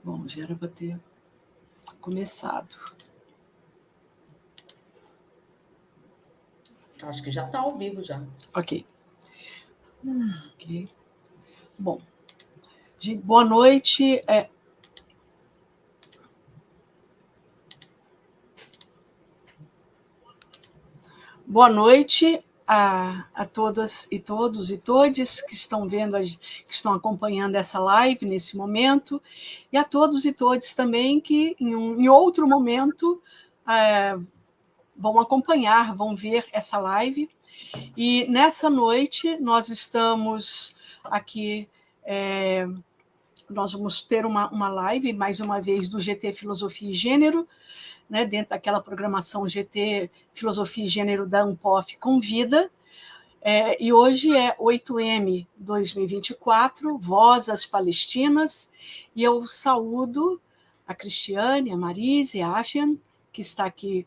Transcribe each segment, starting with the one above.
Bom, já era para ter começado. Acho que já está ao vivo já. Ok. Ok. Bom, boa noite. Boa noite a todas e todos e todes que estão vendo, que estão acompanhando essa live nesse momento, e a todos e todes também que em outro momento vão acompanhar, vão ver essa live. E nessa noite nós estamos aqui, nós vamos ter uma live, mais uma vez, do GT Filosofia e Gênero, né, dentro daquela programação GT Filosofia e Gênero da Unpof Convida. E hoje é 8M 2024, Voz às Palestinas, e eu saúdo a Cristiane, a Marise, a Ashian, que está aqui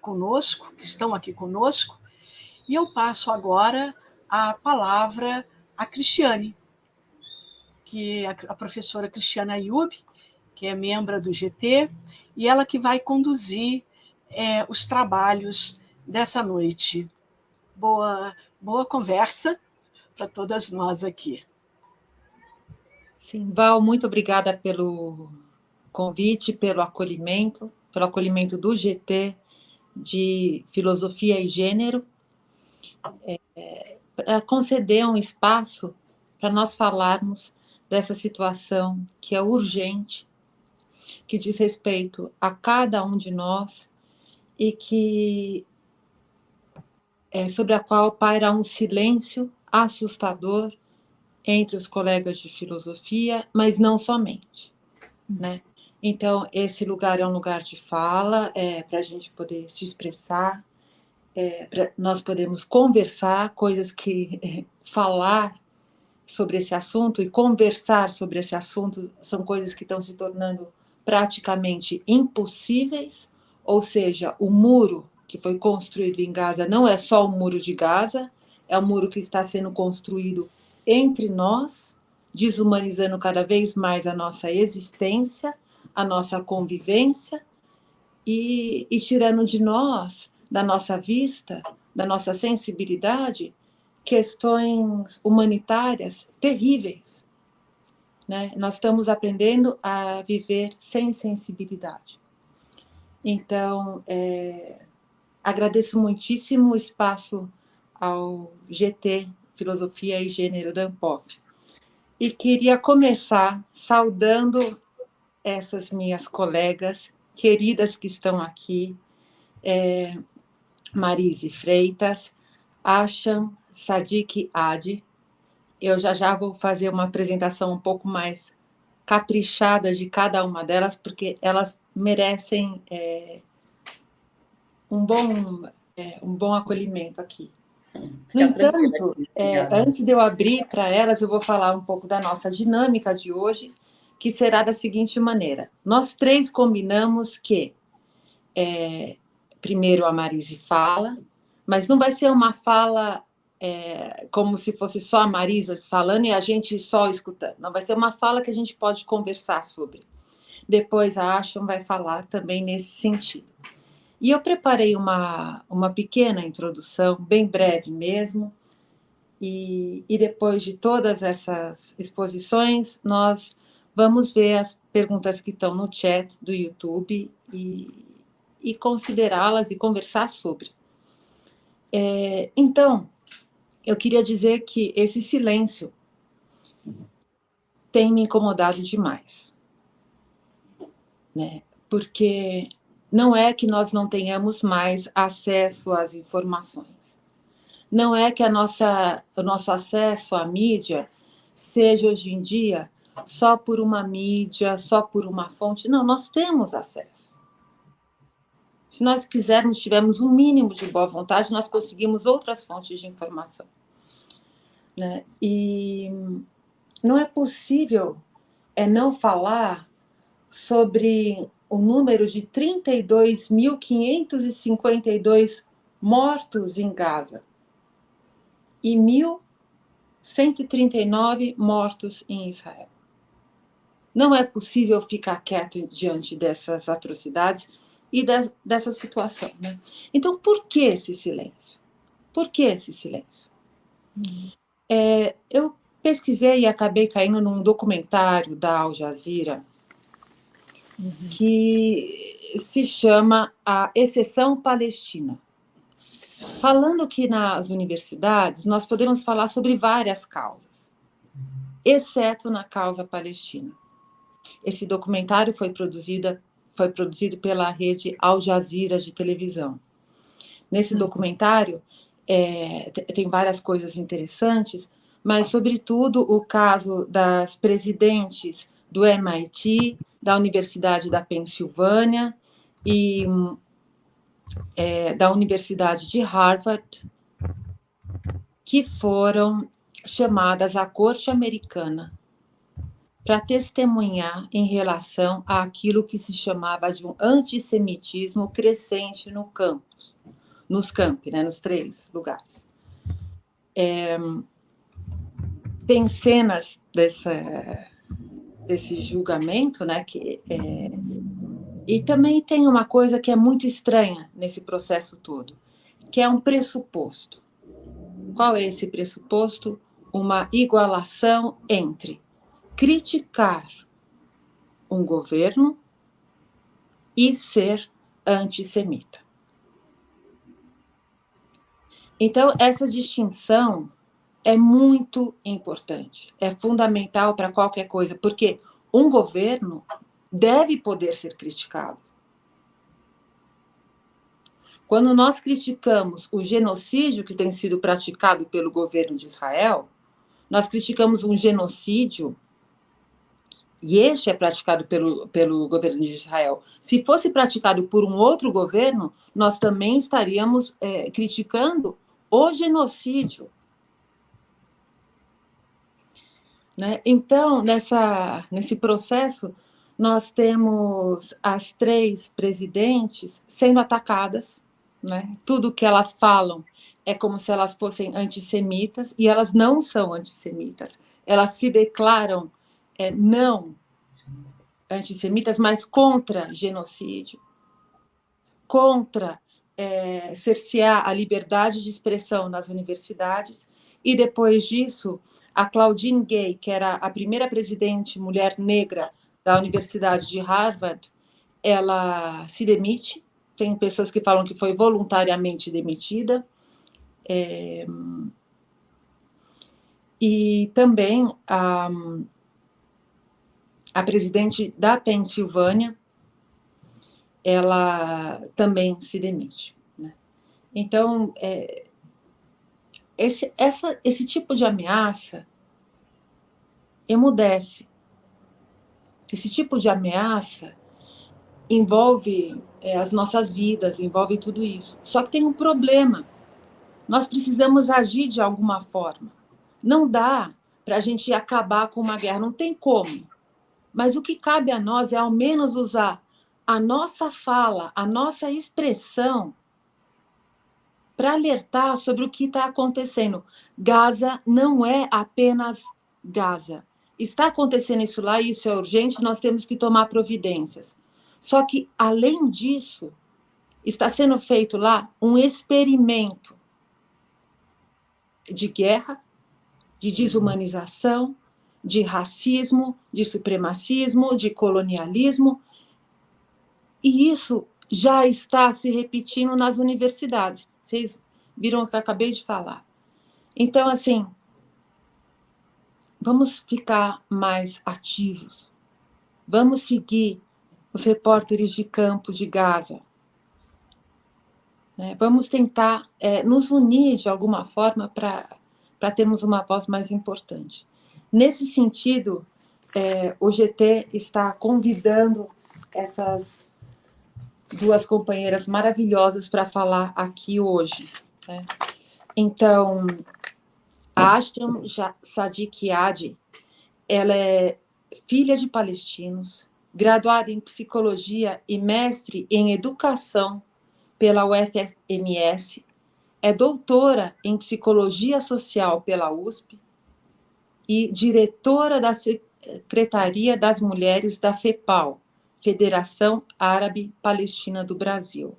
conosco, que estão aqui conosco, e eu passo agora a palavra à Cristiane, que é a professora Cristiana Ayub, que é membro do GT, e ela que vai conduzir os trabalhos dessa noite. Boa conversa para todas nós aqui. Sim, Val, muito obrigada pelo convite, pelo acolhimento do GT de Filosofia e Gênero, para conceder um espaço para nós falarmos dessa situação que é urgente, que diz respeito a cada um de nós e que sobre a qual paira um silêncio assustador entre os colegas de filosofia, mas não somente, né? Então, esse lugar é um lugar de fala, para a gente poder se expressar, nós podemos conversar, coisas que falar sobre esse assunto e conversar sobre esse assunto são coisas que estão se tornando praticamente impossíveis, ou seja, o muro que foi construído em Gaza não é só o muro de Gaza, é o muro que está sendo construído entre nós, desumanizando cada vez mais a nossa existência, a nossa convivência e tirando de nós, da nossa vista, da nossa sensibilidade, questões humanitárias terríveis, né? Nós estamos aprendendo a viver sem sensibilidade. Então, agradeço muitíssimo o espaço ao GT, Filosofia e Gênero da Unpof. E queria começar saudando essas minhas colegas queridas que estão aqui, Marise Freitas, Ashan Sadiq Adi. Eu já vou fazer uma apresentação um pouco mais caprichada de cada uma delas, porque elas merecem um bom acolhimento aqui. No entanto, antes de eu abrir para elas, eu vou falar um pouco da nossa dinâmica de hoje, que será da seguinte maneira. Nós três combinamos que primeiro a Marise fala, mas não vai ser uma fala como se fosse só a Marisa falando e a gente só escutando. Não, vai ser uma fala que a gente pode conversar sobre. Depois a Ashan vai falar também nesse sentido. E eu preparei uma pequena introdução, bem breve mesmo, e depois de todas essas exposições, nós vamos ver as perguntas que estão no chat do YouTube e considerá-las e conversar sobre. Então, eu queria dizer que esse silêncio tem me incomodado demais, né? Porque não é que nós não tenhamos mais acesso às informações. Não é que o nosso acesso à mídia seja, hoje em dia, só por uma mídia, só por uma fonte. Não, nós temos acesso. Se nós quisermos, tivermos um mínimo de boa vontade, nós conseguimos outras fontes de informação, né? E não é possível não falar sobre o número de 32.552 mortos em Gaza e 1.139 mortos em Israel. Não é possível ficar quieto diante dessas atrocidades e dessa situação, né? Então, por que esse silêncio? Por que esse silêncio? Eu pesquisei e acabei caindo num documentário da Al Jazeera que se chama A Exceção Palestina. Falando que nas universidades nós podemos falar sobre várias causas, exceto na causa palestina. Esse documentário foi produzido pela rede Al Jazeera de televisão. Nesse documentário tem várias coisas interessantes, mas, sobretudo, o caso das presidentes do MIT, da Universidade da Pensilvânia e da Universidade de Harvard, que foram chamadas à corte americana para testemunhar em relação àquilo que se chamava de um antissemitismo crescente no campus, nos campi, né, nos 3 lugares. Tem cenas desse julgamento, né, e também tem uma coisa que é muito estranha nesse processo todo, que é um pressuposto. Qual é esse pressuposto? Uma igualação entre criticar um governo e ser antissemita. Então, essa distinção é muito importante, é fundamental para qualquer coisa, porque um governo deve poder ser criticado. Quando nós criticamos o genocídio que tem sido praticado pelo governo de Israel, nós criticamos um genocídio, e este é praticado pelo governo de Israel. Se fosse praticado por um outro governo, nós também estaríamos criticando o genocídio. Né? Então, nesse processo, nós temos as 3 presidentes sendo atacadas, né? Tudo que elas falam é como se elas fossem antissemitas, e elas não são antissemitas. Elas se declaram não antissemitas, mas contra genocídio, contra cercear a liberdade de expressão nas universidades. E depois disso, a Claudine Gay, que era a primeira presidente mulher negra da Universidade de Harvard, ela se demite. Tem pessoas que falam que foi voluntariamente demitida. E também a presidente da Pensilvânia, ela também se demite. Né? Então, esse tipo de ameaça emudece. Esse tipo de ameaça envolve as nossas vidas, envolve tudo isso. Só que tem um problema. Nós precisamos agir de alguma forma. Não dá para a gente acabar com uma guerra, não tem como. Mas o que cabe a nós é, ao menos, usar a nossa fala, a nossa expressão, para alertar sobre o que está acontecendo. Gaza não é apenas Gaza. Está acontecendo isso lá, isso é urgente, nós temos que tomar providências. Só que, além disso, está sendo feito lá um experimento de guerra, de desumanização, de racismo, de supremacismo, de colonialismo. E isso já está se repetindo nas universidades. Vocês viram o que eu acabei de falar. Então, assim, vamos ficar mais ativos. Vamos seguir os repórteres de campo de Gaza. Vamos tentar nos unir de alguma forma para termos uma voz mais importante. Nesse sentido, o GT está convidando essas 2 companheiras maravilhosas para falar aqui hoje. Né? Então, a Ashton Sadiqiadi, ela é filha de palestinos, graduada em psicologia e mestre em educação pela UFMS, é doutora em psicologia social pela USP e diretora da Secretaria das Mulheres da FEPAL, Federação Árabe Palestina do Brasil.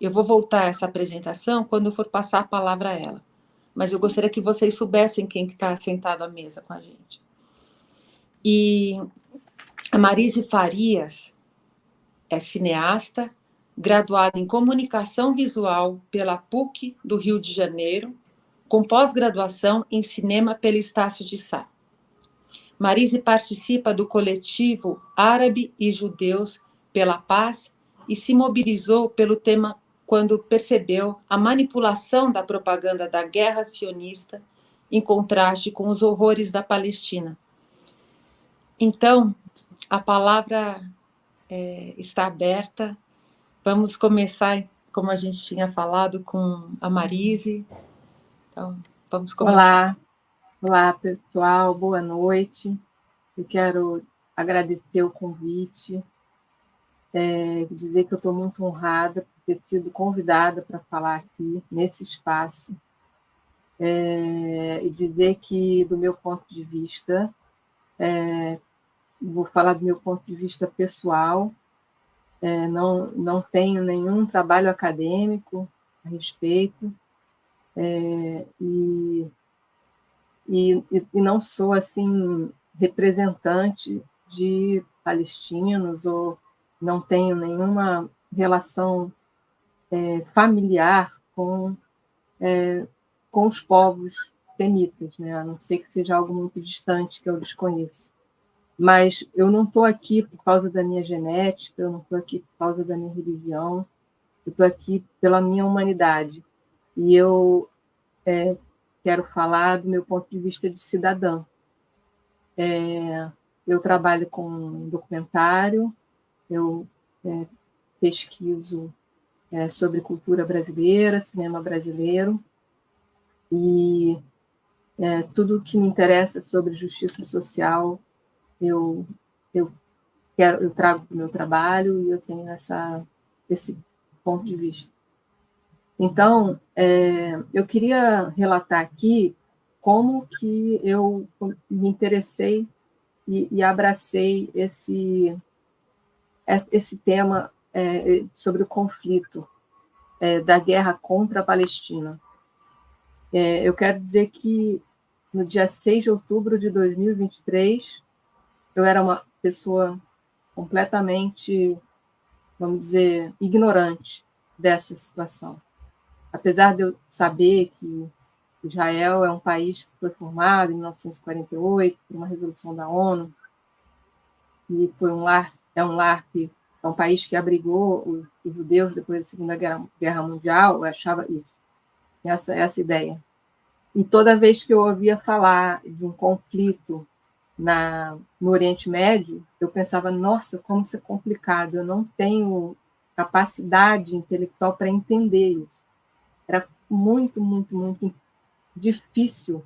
Eu vou voltar a essa apresentação quando eu for passar a palavra a ela, mas eu gostaria que vocês soubessem quem está sentado à mesa com a gente. E a Marise Farias é cineasta, graduada em Comunicação Visual pela PUC do Rio de Janeiro, com pós-graduação em Cinema pela Estácio de Sá. Marise participa do coletivo Árabe e Judeus pela Paz e se mobilizou pelo tema quando percebeu a manipulação da propaganda da guerra sionista em contraste com os horrores da Palestina. Então, a palavra está aberta. Vamos começar, como a gente tinha falado, com a Marise. Então, vamos começar. Olá, pessoal, boa noite. Eu quero agradecer o convite, dizer que eu estou muito honrada por ter sido convidada para falar aqui, nesse espaço, e dizer que, do meu ponto de vista, vou falar do meu ponto de vista pessoal, não tenho nenhum trabalho acadêmico a respeito, e não sou assim representante de palestinos, ou não tenho nenhuma relação familiar com os povos semitas, né? A não ser que seja algo muito distante que eu desconheço. Mas eu não estou aqui por causa da minha genética, eu não estou aqui por causa da minha religião, eu estou aqui pela minha humanidade. E eu quero falar do meu ponto de vista de cidadã. Eu trabalho com documentário, eu pesquiso sobre cultura brasileira, cinema brasileiro, e tudo que me interessa sobre justiça social eu trago para o meu trabalho, e eu tenho esse ponto de vista. Então, eu queria relatar aqui como que eu me interessei e abracei esse tema sobre o conflito da guerra contra a Palestina. Eu quero dizer que, no dia 6 de outubro de 2023, eu era uma pessoa completamente, vamos dizer, ignorante dessa situação. Apesar de eu saber que Israel é um país que foi formado em 1948 por uma resolução da ONU, e foi é um país que abrigou os judeus depois da Segunda Guerra Mundial, eu achava isso, essa ideia. E toda vez que eu ouvia falar de um conflito no Oriente Médio, eu pensava, nossa, como isso é complicado, eu não tenho capacidade intelectual para entender isso. Era muito, muito, muito difícil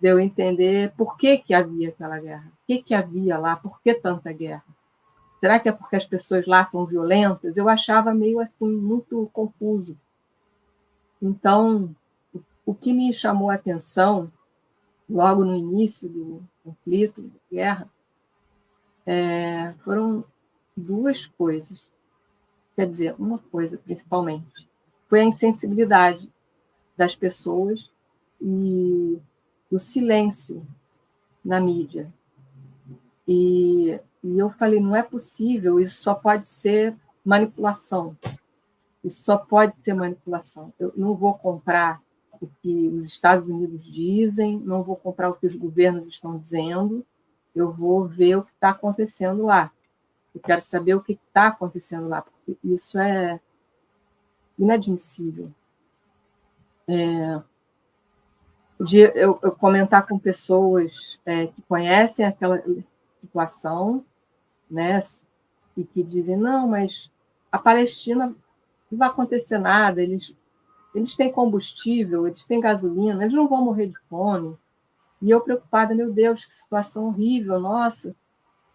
de eu entender por que havia aquela guerra, o que havia lá, por que tanta guerra. Será que é porque as pessoas lá são violentas? Eu achava meio assim, muito confuso. Então, o que me chamou a atenção, logo no início do conflito, da guerra, foram duas coisas. Quer dizer, uma coisa, principalmente, foi a insensibilidade das pessoas e o silêncio na mídia. E eu falei, não é possível, isso só pode ser manipulação. Isso só pode ser manipulação. Eu não vou comprar o que os Estados Unidos dizem, não vou comprar o que os governos estão dizendo, eu vou ver o que está acontecendo lá. Eu quero saber o que está acontecendo lá, porque isso é inadmissível. Eu comentar com pessoas que conhecem aquela situação, né, e que dizem, não, mas a Palestina não vai acontecer nada, eles têm combustível, eles têm gasolina, eles não vão morrer de fome. E eu preocupada, meu Deus, que situação horrível, nossa.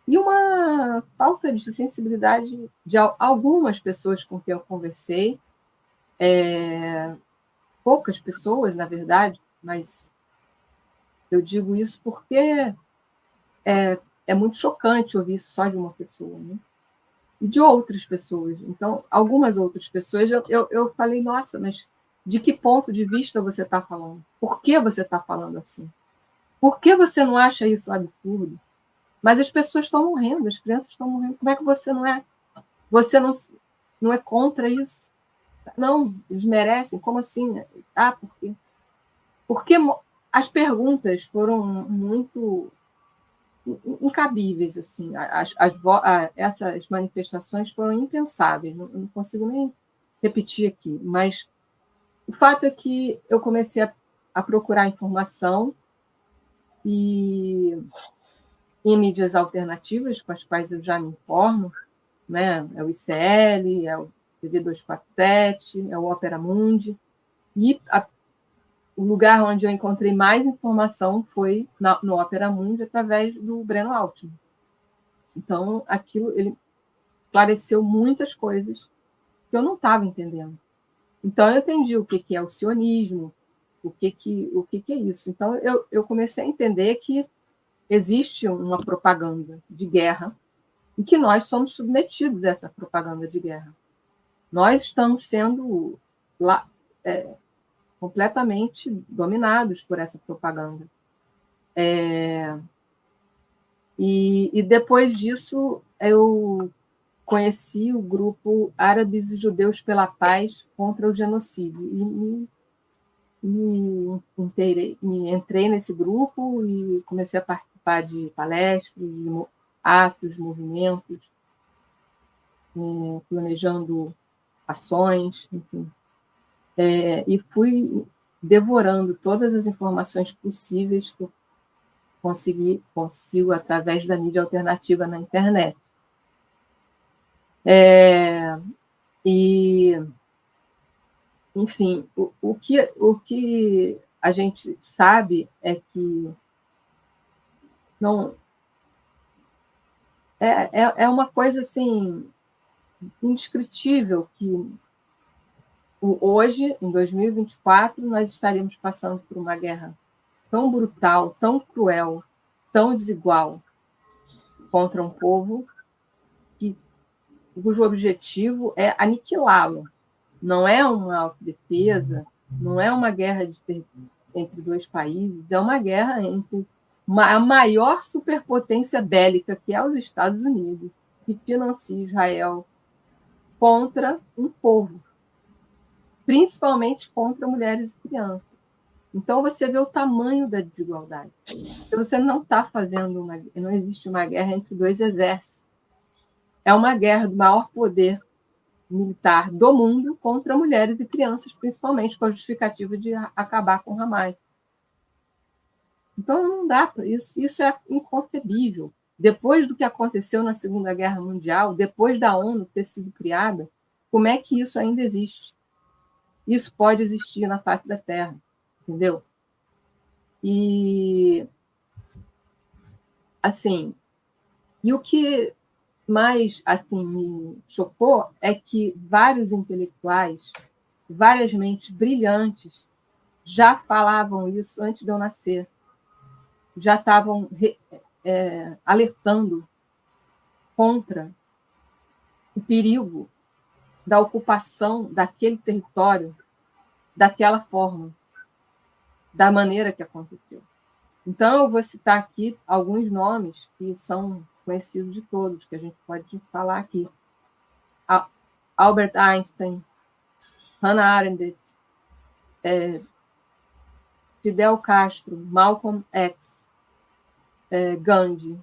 E uma falta de sensibilidade de algumas pessoas com quem eu conversei, poucas pessoas, na verdade, mas eu digo isso porque é muito chocante ouvir isso só de uma pessoa, né? E de outras pessoas. Então, algumas outras pessoas, eu falei, nossa, mas de que ponto de vista você está falando? Por que você está falando assim? Por que você não acha isso absurdo? Mas as pessoas estão morrendo, as crianças estão morrendo. Como é que você não é? Você não é contra isso? Não, eles merecem. Como assim? Ah, por quê? Porque as perguntas foram muito incabíveis, assim. Essas manifestações foram impensáveis. Não consigo nem repetir aqui. Mas o fato é que eu comecei a procurar informação e em mídias alternativas, com as quais eu já me informo, né? É o ICL, é o TV 247, é o Opera Mundi. E o lugar onde eu encontrei mais informação foi no Opera Mundi, através do Breno Altman. Então, aquilo, ele esclareceu muitas coisas que eu não estava entendendo. Então, eu entendi o que é o sionismo, o que é isso. Então, eu comecei a entender que existe uma propaganda de guerra e que nós somos submetidos a essa propaganda de guerra. Nós estamos sendo completamente dominados por essa propaganda. E depois disso, eu conheci o grupo Árabes e Judeus pela Paz contra o Genocídio. E me entrei nesse grupo e comecei a participar de palestras, de atos, movimentos, planejando ações, enfim. E fui devorando todas as informações possíveis que eu consigo através da mídia alternativa na internet. Enfim, o que a gente sabe é que não é uma coisa assim indescritível que hoje, em 2024, nós estaríamos passando por uma guerra tão brutal, tão cruel, tão desigual contra um povo cujo objetivo é aniquilá-lo. Não é uma autodefesa, não é uma guerra entre dois países, é uma guerra entre a maior superpotência bélica, que é os Estados Unidos, que financia Israel, contra um povo, principalmente contra mulheres e crianças. Então, você vê o tamanho da desigualdade. Você não está fazendo não existe uma guerra entre dois exércitos. É uma guerra do maior poder militar do mundo contra mulheres e crianças, principalmente com a justificativa de acabar com Hamas. Então, não dá para isso. Isso é inconcebível. Depois do que aconteceu na Segunda Guerra Mundial, depois da ONU ter sido criada, como é que isso ainda existe? Isso pode existir na face da Terra, entendeu? E, assim, o que mais assim me chocou é que vários intelectuais, várias mentes brilhantes já falavam isso antes de eu nascer, já estavam alertando contra o perigo da ocupação daquele território daquela forma, da maneira que aconteceu. Então, eu vou citar aqui alguns nomes que são conhecidos de todos, que a gente pode falar aqui. Albert Einstein, Hannah Arendt, Fidel Castro, Malcolm X, Gandhi,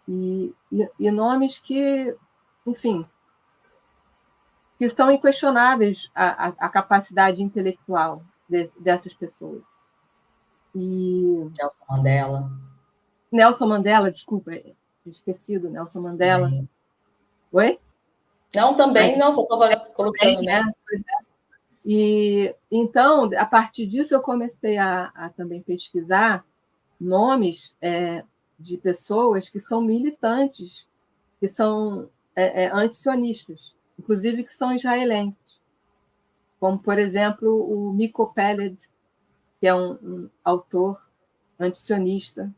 e nomes que, enfim, que são inquestionáveis a capacidade intelectual dessas pessoas. E Nelson Mandela, desculpa, esquecido, Nelson Mandela. Oi? Não, também, não, só estava colocando, né? Pois é. E então, a partir disso, eu comecei a também pesquisar nomes de pessoas que são militantes, que são antisionistas, inclusive que são israelenses, como, por exemplo, o Miko Peled, que é um autor antisionista,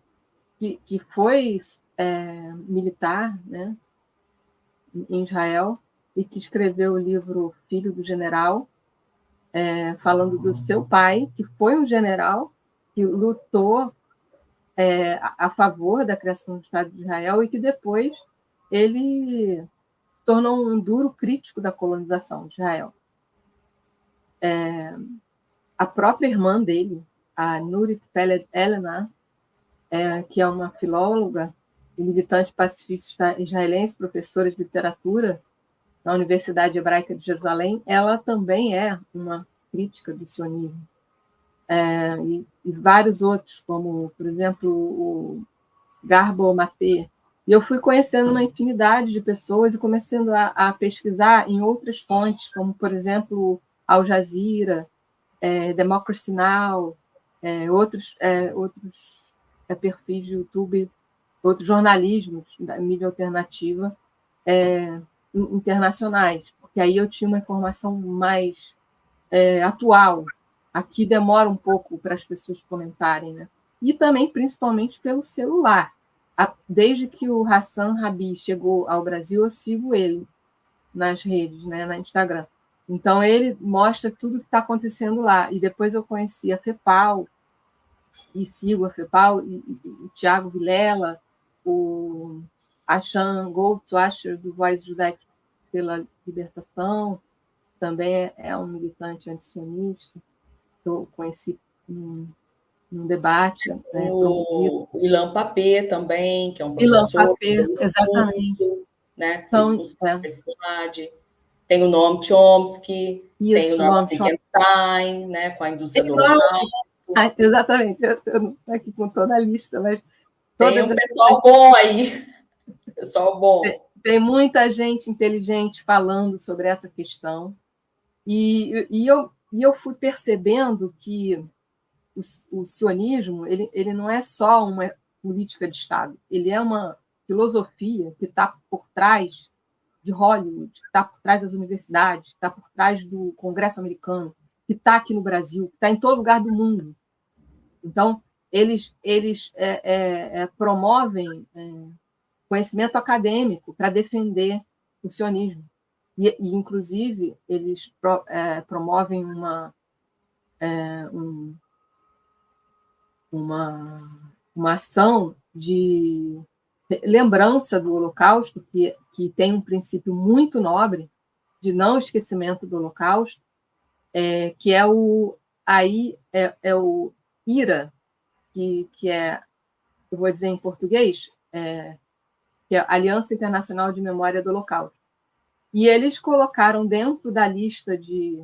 que foi militar, né, em Israel, e que escreveu o livro Filho do General, falando do seu pai, que foi um general que lutou a favor da criação do Estado de Israel e que depois ele tornou um duro crítico da colonização de Israel. A própria irmã dele, a Nurit Peled Elena, que é uma filóloga e militante pacifista israelense, professora de literatura na Universidade Hebraica de Jerusalém, ela também é uma crítica do sionismo. E vários outros, como, por exemplo, o Garbo Mate. E eu fui conhecendo uma infinidade de pessoas e começando a pesquisar em outras fontes, como, por exemplo, Al Jazeera, Democracy Now!, outros perfis de YouTube, outros jornalismos da mídia alternativa internacionais, porque aí eu tinha uma informação mais atual. Aqui demora um pouco para as pessoas comentarem, né? E também, principalmente, pelo celular. Desde que o Hassan Rabi chegou ao Brasil, eu sigo ele nas redes, né, na Instagram. Então, ele mostra tudo que está acontecendo lá. E depois eu conheci a FEPAL, e sigo a FEPAL, e o Tiago Vilela, o Achan Goldwasser, do Voz Judaica pela Libertação, também é um militante antissionista, que eu conheci num debate. O Ilan Papé também, que é um Ilan professor. Papé, exatamente. Né, que então, se expulsou da universidade. Tem o Noam Chomsky, tem o Noam Wittgenstein, né, com a indústria do Holocausto. Exatamente, eu não estou aqui com toda a lista, mas... Tem um pessoal bom aí. Pessoal bom. Tem muita gente inteligente falando sobre essa questão. E eu fui percebendo que o sionismo ele não é só uma política de Estado, ele é uma filosofia que está por trás de Hollywood, que está por trás das universidades, que está por trás do Congresso americano, que está aqui no Brasil, que está em todo lugar do mundo. Então, eles promovem conhecimento acadêmico para defender o sionismo. E inclusive, eles promovem uma ação de lembrança do Holocausto, que tem um princípio muito nobre de não esquecimento do Holocausto, que é o IRA, que é, eu vou dizer em português, que é a Aliança Internacional de Memória do Holocausto. E eles colocaram dentro da lista de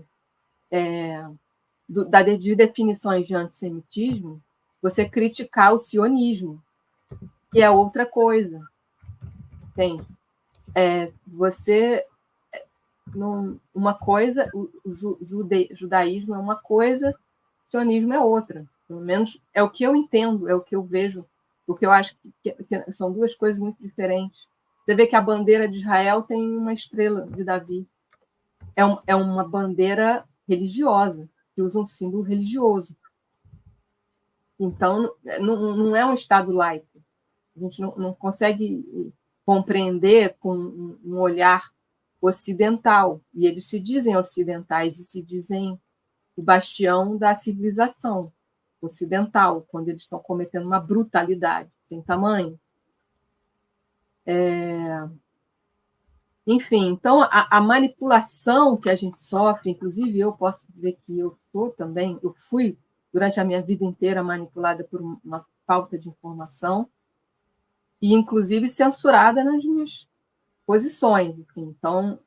definições de antissemitismo você criticar o sionismo, que é outra coisa. Você... uma coisa, o judaísmo é uma coisa, o sionismo é outra. Pelo menos é o que eu entendo, é o que eu vejo, o que eu acho que são duas coisas muito diferentes. Você vê que a bandeira de Israel tem uma estrela de Davi. É uma bandeira religiosa, que usa um símbolo religioso. Então, não é um Estado laico. A gente não consegue compreender com um olhar ocidental. E eles se dizem ocidentais e se dizem o bastião da civilização ocidental, quando eles estão cometendo uma brutalidade sem tamanho. Enfim, então, a manipulação que a gente sofre, inclusive eu posso dizer que eu fui, durante a minha vida inteira, manipulada por uma falta de informação, e, inclusive, censurada nas minhas posições. Assim. Então,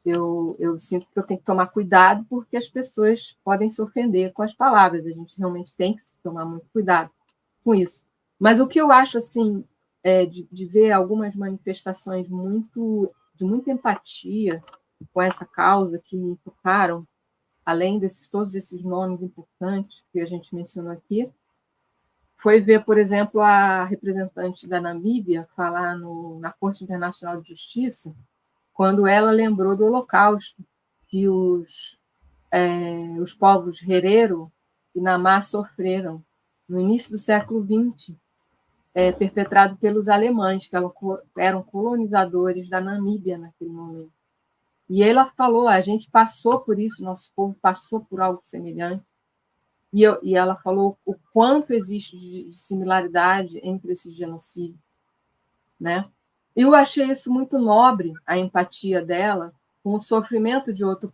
eu sinto que eu tenho que tomar cuidado, porque as pessoas podem se ofender com as palavras. A gente realmente tem que tomar muito cuidado com isso. Mas o que eu acho, assim, de ver algumas manifestações de muita empatia com essa causa que me tocaram, além todos esses nomes importantes que a gente mencionou aqui, foi ver, por exemplo, a representante da Namíbia falar na Corte Internacional de Justiça, quando ela lembrou do Holocausto, que os povos Herero e Namá sofreram no início do século XX, perpetrado pelos alemães, que eram colonizadores da Namíbia naquele momento. E ela falou, a gente passou por isso, nosso povo passou por algo semelhante. E ela falou o quanto existe de similaridade entre esses genocídios, né? Eu achei isso muito nobre, a empatia dela com o sofrimento de outro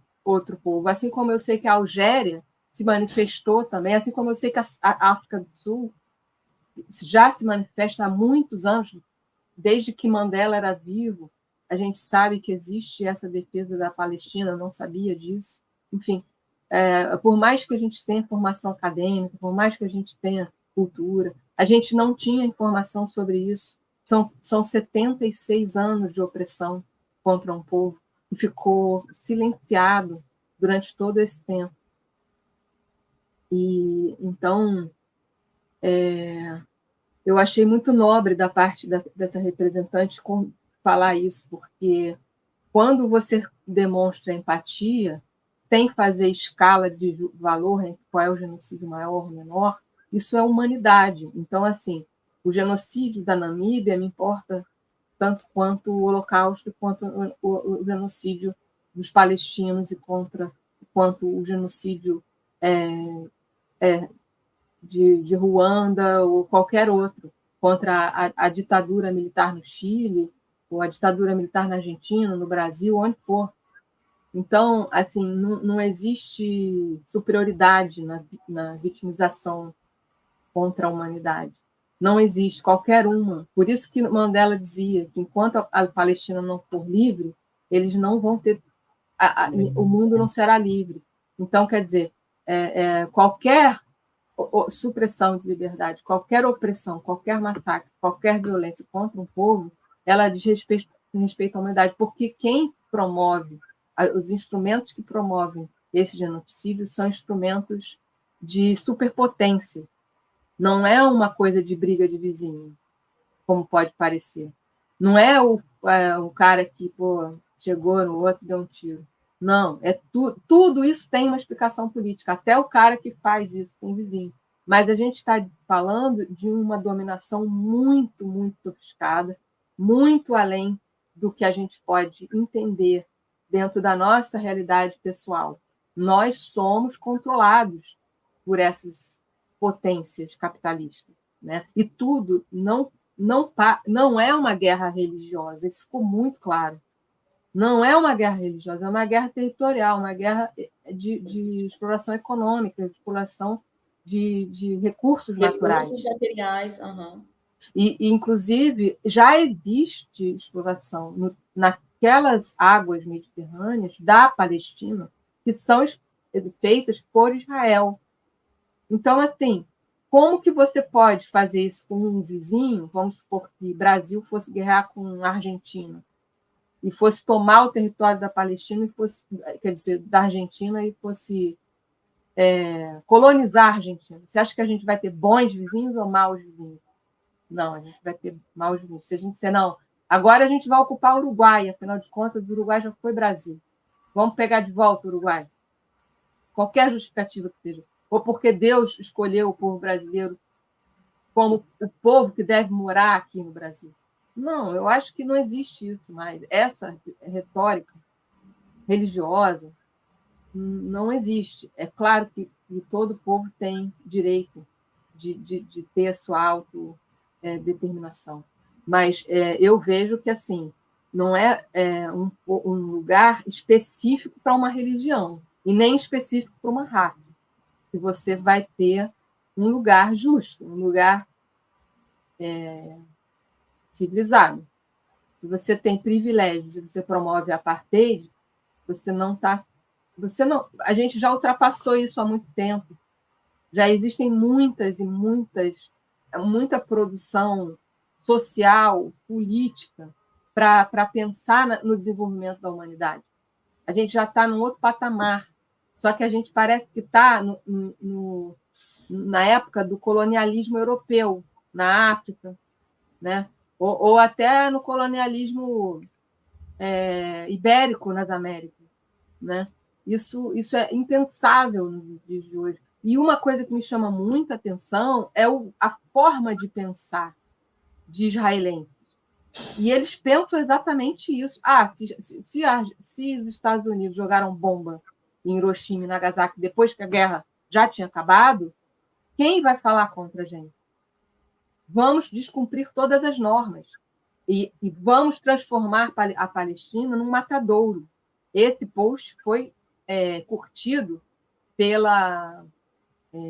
povo. Assim como eu sei que a Algéria se manifestou também, assim como eu sei que a África do Sul já se manifesta há muitos anos, desde que Mandela era vivo. A gente sabe que existe essa defesa da Palestina, eu não sabia disso. Enfim, por mais que a gente tenha formação acadêmica, por mais que a gente tenha cultura, a gente não tinha informação sobre isso. São 76 anos de opressão contra um povo que ficou silenciado durante todo esse tempo. E então eu achei muito nobre da parte dessa representante falar isso, porque quando você demonstra empatia, sem fazer escala de valor, né, qual é o genocídio maior ou menor, isso é humanidade. Então, assim, o genocídio da Namíbia me importa tanto quanto o Holocausto, quanto o genocídio dos palestinos e quanto o genocídio de Ruanda ou qualquer outro, contra a ditadura militar no Chile, ou a ditadura militar na Argentina, no Brasil, onde for. Então, assim, não existe superioridade na vitimização contra a humanidade. Não existe qualquer uma. Por isso que Mandela dizia que enquanto a Palestina não for livre, eles não vão ter... o mundo não será livre. Então, quer dizer, qualquer supressão de liberdade, qualquer opressão, qualquer massacre, qualquer violência contra um povo, ela diz respeito à humanidade, porque quem promove, os instrumentos que promovem esse genocídio são instrumentos de superpotência. Não é uma coisa de briga de vizinho, como pode parecer. Não é o cara que chegou no outro e deu um tiro. Não, tudo isso tem uma explicação política, até o cara que faz isso com o vizinho. Mas a gente está falando de uma dominação muito, muito sofisticada, muito além do que a gente pode entender dentro da nossa realidade pessoal. Nós somos controlados por essas potências capitalistas, né? E tudo não é uma guerra religiosa, isso ficou muito claro. Não é uma guerra religiosa, é uma guerra territorial, uma guerra de exploração econômica, de exploração de recursos naturais. Recursos materiais, uhum. E, inclusive, já existe exploração naquelas águas mediterrâneas da Palestina que são feitas por Israel. Então, assim, como que você pode fazer isso com um vizinho? Vamos supor que o Brasil fosse guerrear com a Argentina e fosse tomar o território da Palestina, quer dizer, da Argentina, e fosse colonizar a Argentina. Você acha que a gente vai ter bons vizinhos ou maus vizinhos? Não, a gente vai ter maus vizinhos. Se a gente disser, não, agora a gente vai ocupar o Uruguai, afinal de contas, o Uruguai já foi Brasil. Vamos pegar de volta o Uruguai. Qualquer justificativa que seja. Ou porque Deus escolheu o povo brasileiro como o povo que deve morar aqui no Brasil. Não, eu acho que não existe isso mais. Essa retórica religiosa não existe. É claro que todo povo tem direito de ter a sua autodeterminação. Mas eu vejo que assim não é um lugar específico para uma religião e nem específico para uma raça. Que você vai ter um lugar justo, um lugar civilizado. Se você tem privilégios e você promove a apartheid, você não está... A gente já ultrapassou isso há muito tempo. Já existem muita produção social, política, para pensar no desenvolvimento da humanidade. A gente já está num outro patamar. Só que a gente parece que está na época do colonialismo europeu, na África, né? Ou até no colonialismo ibérico nas Américas, né? Isso é impensável nos dias de hoje. E uma coisa que me chama muita atenção é a forma de pensar de israelenses. E eles pensam exatamente isso. Se os Estados Unidos jogaram bomba em Hiroshima e Nagasaki depois que a guerra já tinha acabado, quem vai falar contra a gente? Vamos descumprir todas as normas e vamos transformar a Palestina num matadouro. Esse post foi curtido pela,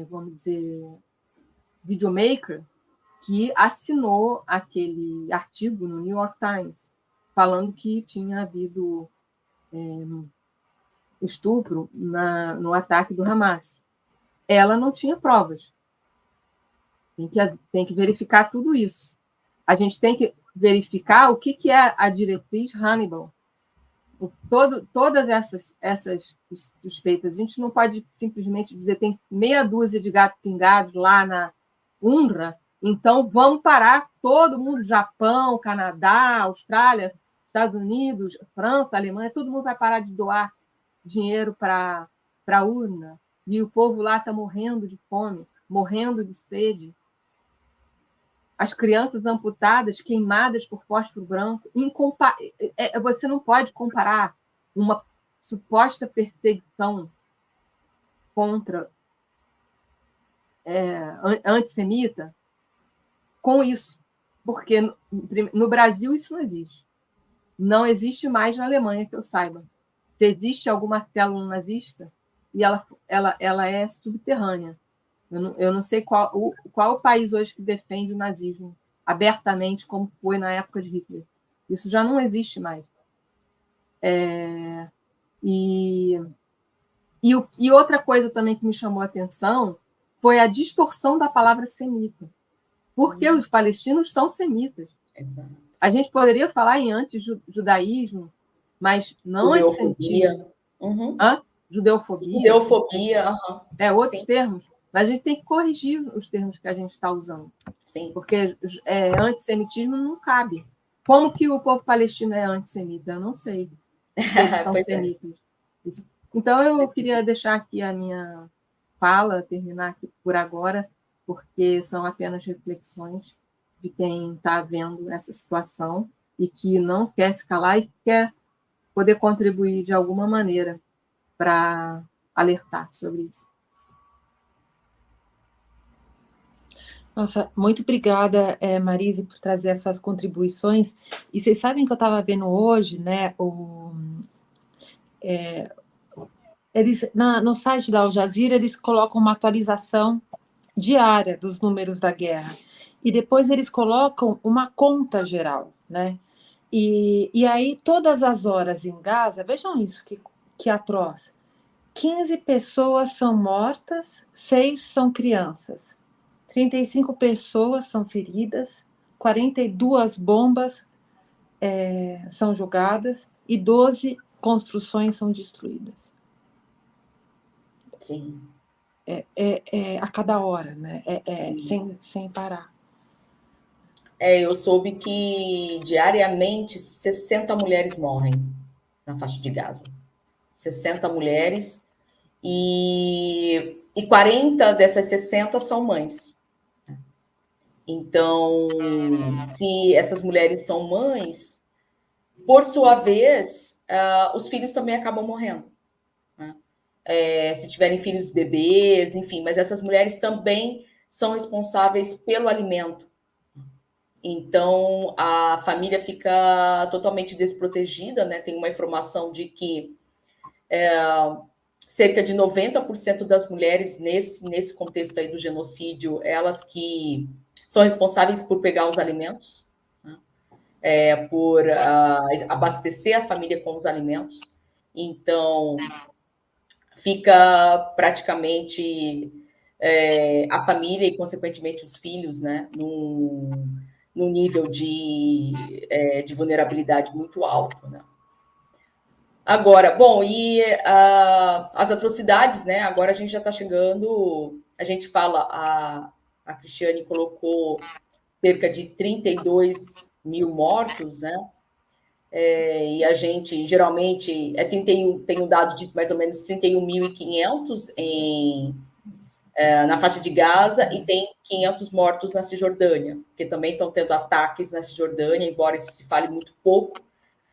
vamos dizer, videomaker, que assinou aquele artigo no New York Times, falando que tinha havido estupro no ataque do Hamas. Ela não tinha provas. Tem que verificar tudo isso. A gente tem que verificar o que é a diretriz Hannibal. Todas essas suspeitas. A gente não pode simplesmente dizer que tem meia dúzia de gatos pingados lá na UNRWA, então vamos parar todo mundo, Japão, Canadá, Austrália, Estados Unidos, França, Alemanha, todo mundo vai parar de doar dinheiro para a urna, e o povo lá está morrendo de fome, morrendo de sede. As crianças amputadas, queimadas por fósforo branco. Você não pode comparar uma suposta perseguição contra antissemita com isso, porque no Brasil isso não existe. Não existe mais na Alemanha, que eu saiba. Se existe alguma célula nazista, e ela é subterrânea. Eu não sei qual o país hoje que defende o nazismo abertamente, como foi na época de Hitler. Isso já não existe mais. E outra coisa também que me chamou a atenção foi a distorção da palavra semita. Porque os palestinos são semitas. Exato. A gente poderia falar em anti-judaísmo, mas não antissemitismo. Uhum. Judeofobia. Judeofobia. Outros termos. Mas a gente tem que corrigir os termos que a gente está usando. Sim. Porque antissemitismo não cabe. Como que o povo palestino é antissemita? Eu não sei. Eles são semitas. Então, eu queria deixar aqui a minha fala, terminar aqui por agora, porque são apenas reflexões de quem está vendo essa situação e que não quer se calar e quer poder contribuir de alguma maneira para alertar sobre isso. Nossa, muito obrigada, Marise, por trazer as suas contribuições. E vocês sabem que eu estava vendo hoje, né, eles, no site da Al Jazeera, eles colocam uma atualização diária dos números da guerra. E depois eles colocam uma conta geral, né? E aí, todas as horas em Gaza, vejam isso, que atroz. 15 pessoas são mortas, 6 são crianças. 35 pessoas são feridas, 42 bombas são jogadas e 12 construções são destruídas. Sim. A cada hora, né? Sem parar. Eu soube que diariamente 60 mulheres morrem na faixa de Gaza. 60 mulheres e 40 dessas 60 são mães. Então, se essas mulheres são mães, por sua vez, os filhos também acabam morrendo. Né? Se tiverem filhos bebês, enfim, mas essas mulheres também são responsáveis pelo alimento. Então, a família fica totalmente desprotegida, né? Tem uma informação de que cerca de 90% das mulheres, nesse contexto aí do genocídio, elas que são responsáveis por pegar os alimentos, né? Por abastecer a família com os alimentos. Então, fica praticamente a família e, consequentemente, os filhos, né, num nível de vulnerabilidade muito alto, né? Agora, bom, e as atrocidades, né? Agora a gente já está chegando, a gente fala, a Cristiane colocou cerca de 32 mil mortos, né? E a gente, geralmente, tem um dado de mais ou menos 31.500 na faixa de Gaza, e tem 500 mortos na Cisjordânia, porque também estão tendo ataques na Cisjordânia, embora isso se fale muito pouco,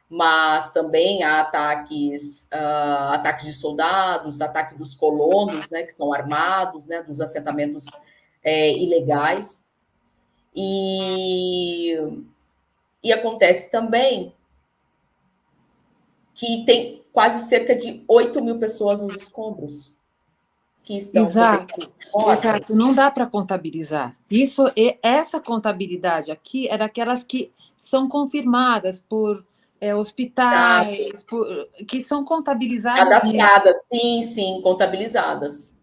mas também há ataques de soldados, ataque dos colonos, né, que são armados, né, dos assentamentos ilegais. E acontece também que tem quase cerca de 8 mil pessoas nos escombros que estão... Exato, exato. Não dá para contabilizar. Essa contabilidade aqui é daquelas que são confirmadas por hospitais, que são contabilizadas. Cadastradas, sim, contabilizadas.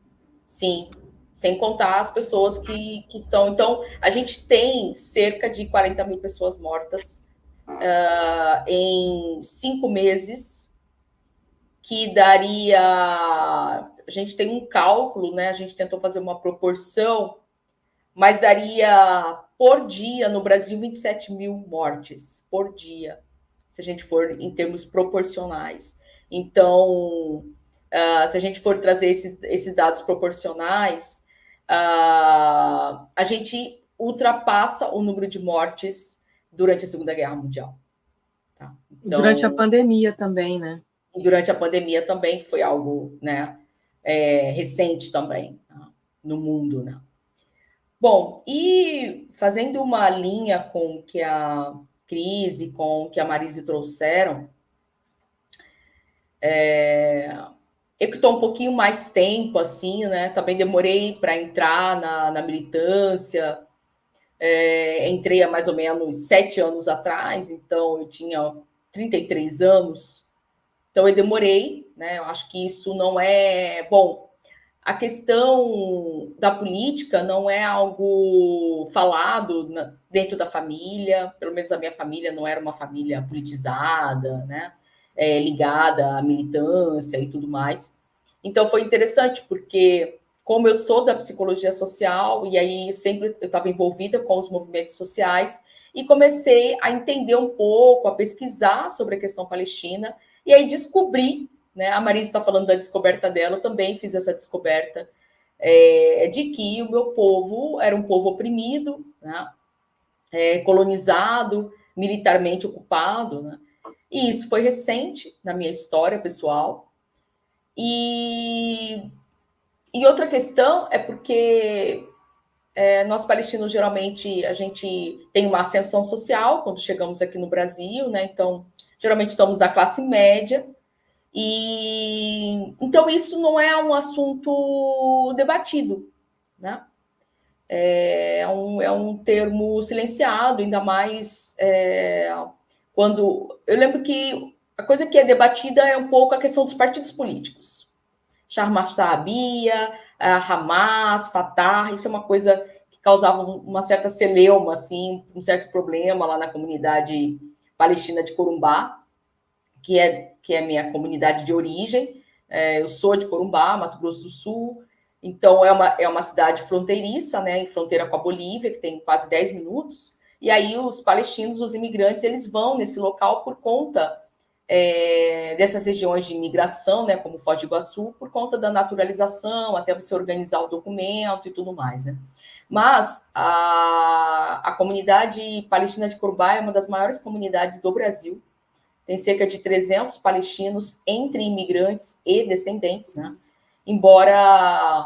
Sim, sem contar as pessoas que estão... Então, a gente tem cerca de 40 mil pessoas mortas em 5 meses, que daria... A gente tem um cálculo, né? A gente tentou fazer uma proporção, mas daria, por dia, no Brasil, 27 mil mortes por dia, se a gente for em termos proporcionais. Então, se a gente for trazer esses dados proporcionais, a gente ultrapassa o número de mortes durante a Segunda Guerra Mundial. Tá? Então, durante a pandemia também, né? E durante a pandemia também, que foi algo, né, recente também, tá? No mundo, né? Bom, e fazendo uma linha com o que a Cris e com o que a Marise trouxeram, eu que estou um pouquinho mais tempo, assim, né? Também demorei para entrar na militância. Entrei há mais ou menos 7 anos atrás, então eu tinha 33 anos. Então eu demorei, né? Eu acho que isso não é... Bom, a questão da política não é algo falado dentro da família, pelo menos a minha família não era uma família politizada, né? Ligada à militância e tudo mais. Então, foi interessante, porque como eu sou da psicologia social, e aí sempre eu estava envolvida com os movimentos sociais, e comecei a entender um pouco, a pesquisar sobre a questão palestina, e aí descobri, né, a Marisa está falando da descoberta dela, eu também fiz essa descoberta, de que o meu povo era um povo oprimido, né, colonizado, militarmente ocupado, né, e isso foi recente na minha história pessoal. E outra questão é porque nós palestinos, geralmente, a gente tem uma ascensão social quando chegamos aqui no Brasil, né? Então, geralmente estamos da classe média, e então isso não é um assunto debatido, né? É um termo silenciado, ainda mais quando... Eu lembro que a coisa que é debatida é um pouco a questão dos partidos políticos. Sharm el-Sheikh, Hamas, Fatah, isso é uma coisa que causava uma certa celeuma, assim, um certo problema lá na comunidade palestina de Corumbá, que é minha comunidade de origem. Eu sou de Corumbá, Mato Grosso do Sul, então é uma cidade fronteiriça, né, em fronteira com a Bolívia, que tem quase 10 minutos, e aí os palestinos, os imigrantes, eles vão nesse local por conta dessas regiões de imigração, né, como Foz do Iguaçu, por conta da naturalização, até você organizar o documento e tudo mais, né? Mas a comunidade palestina de Corumbá é uma das maiores comunidades do Brasil, tem cerca de 300 palestinos entre imigrantes e descendentes, né? Embora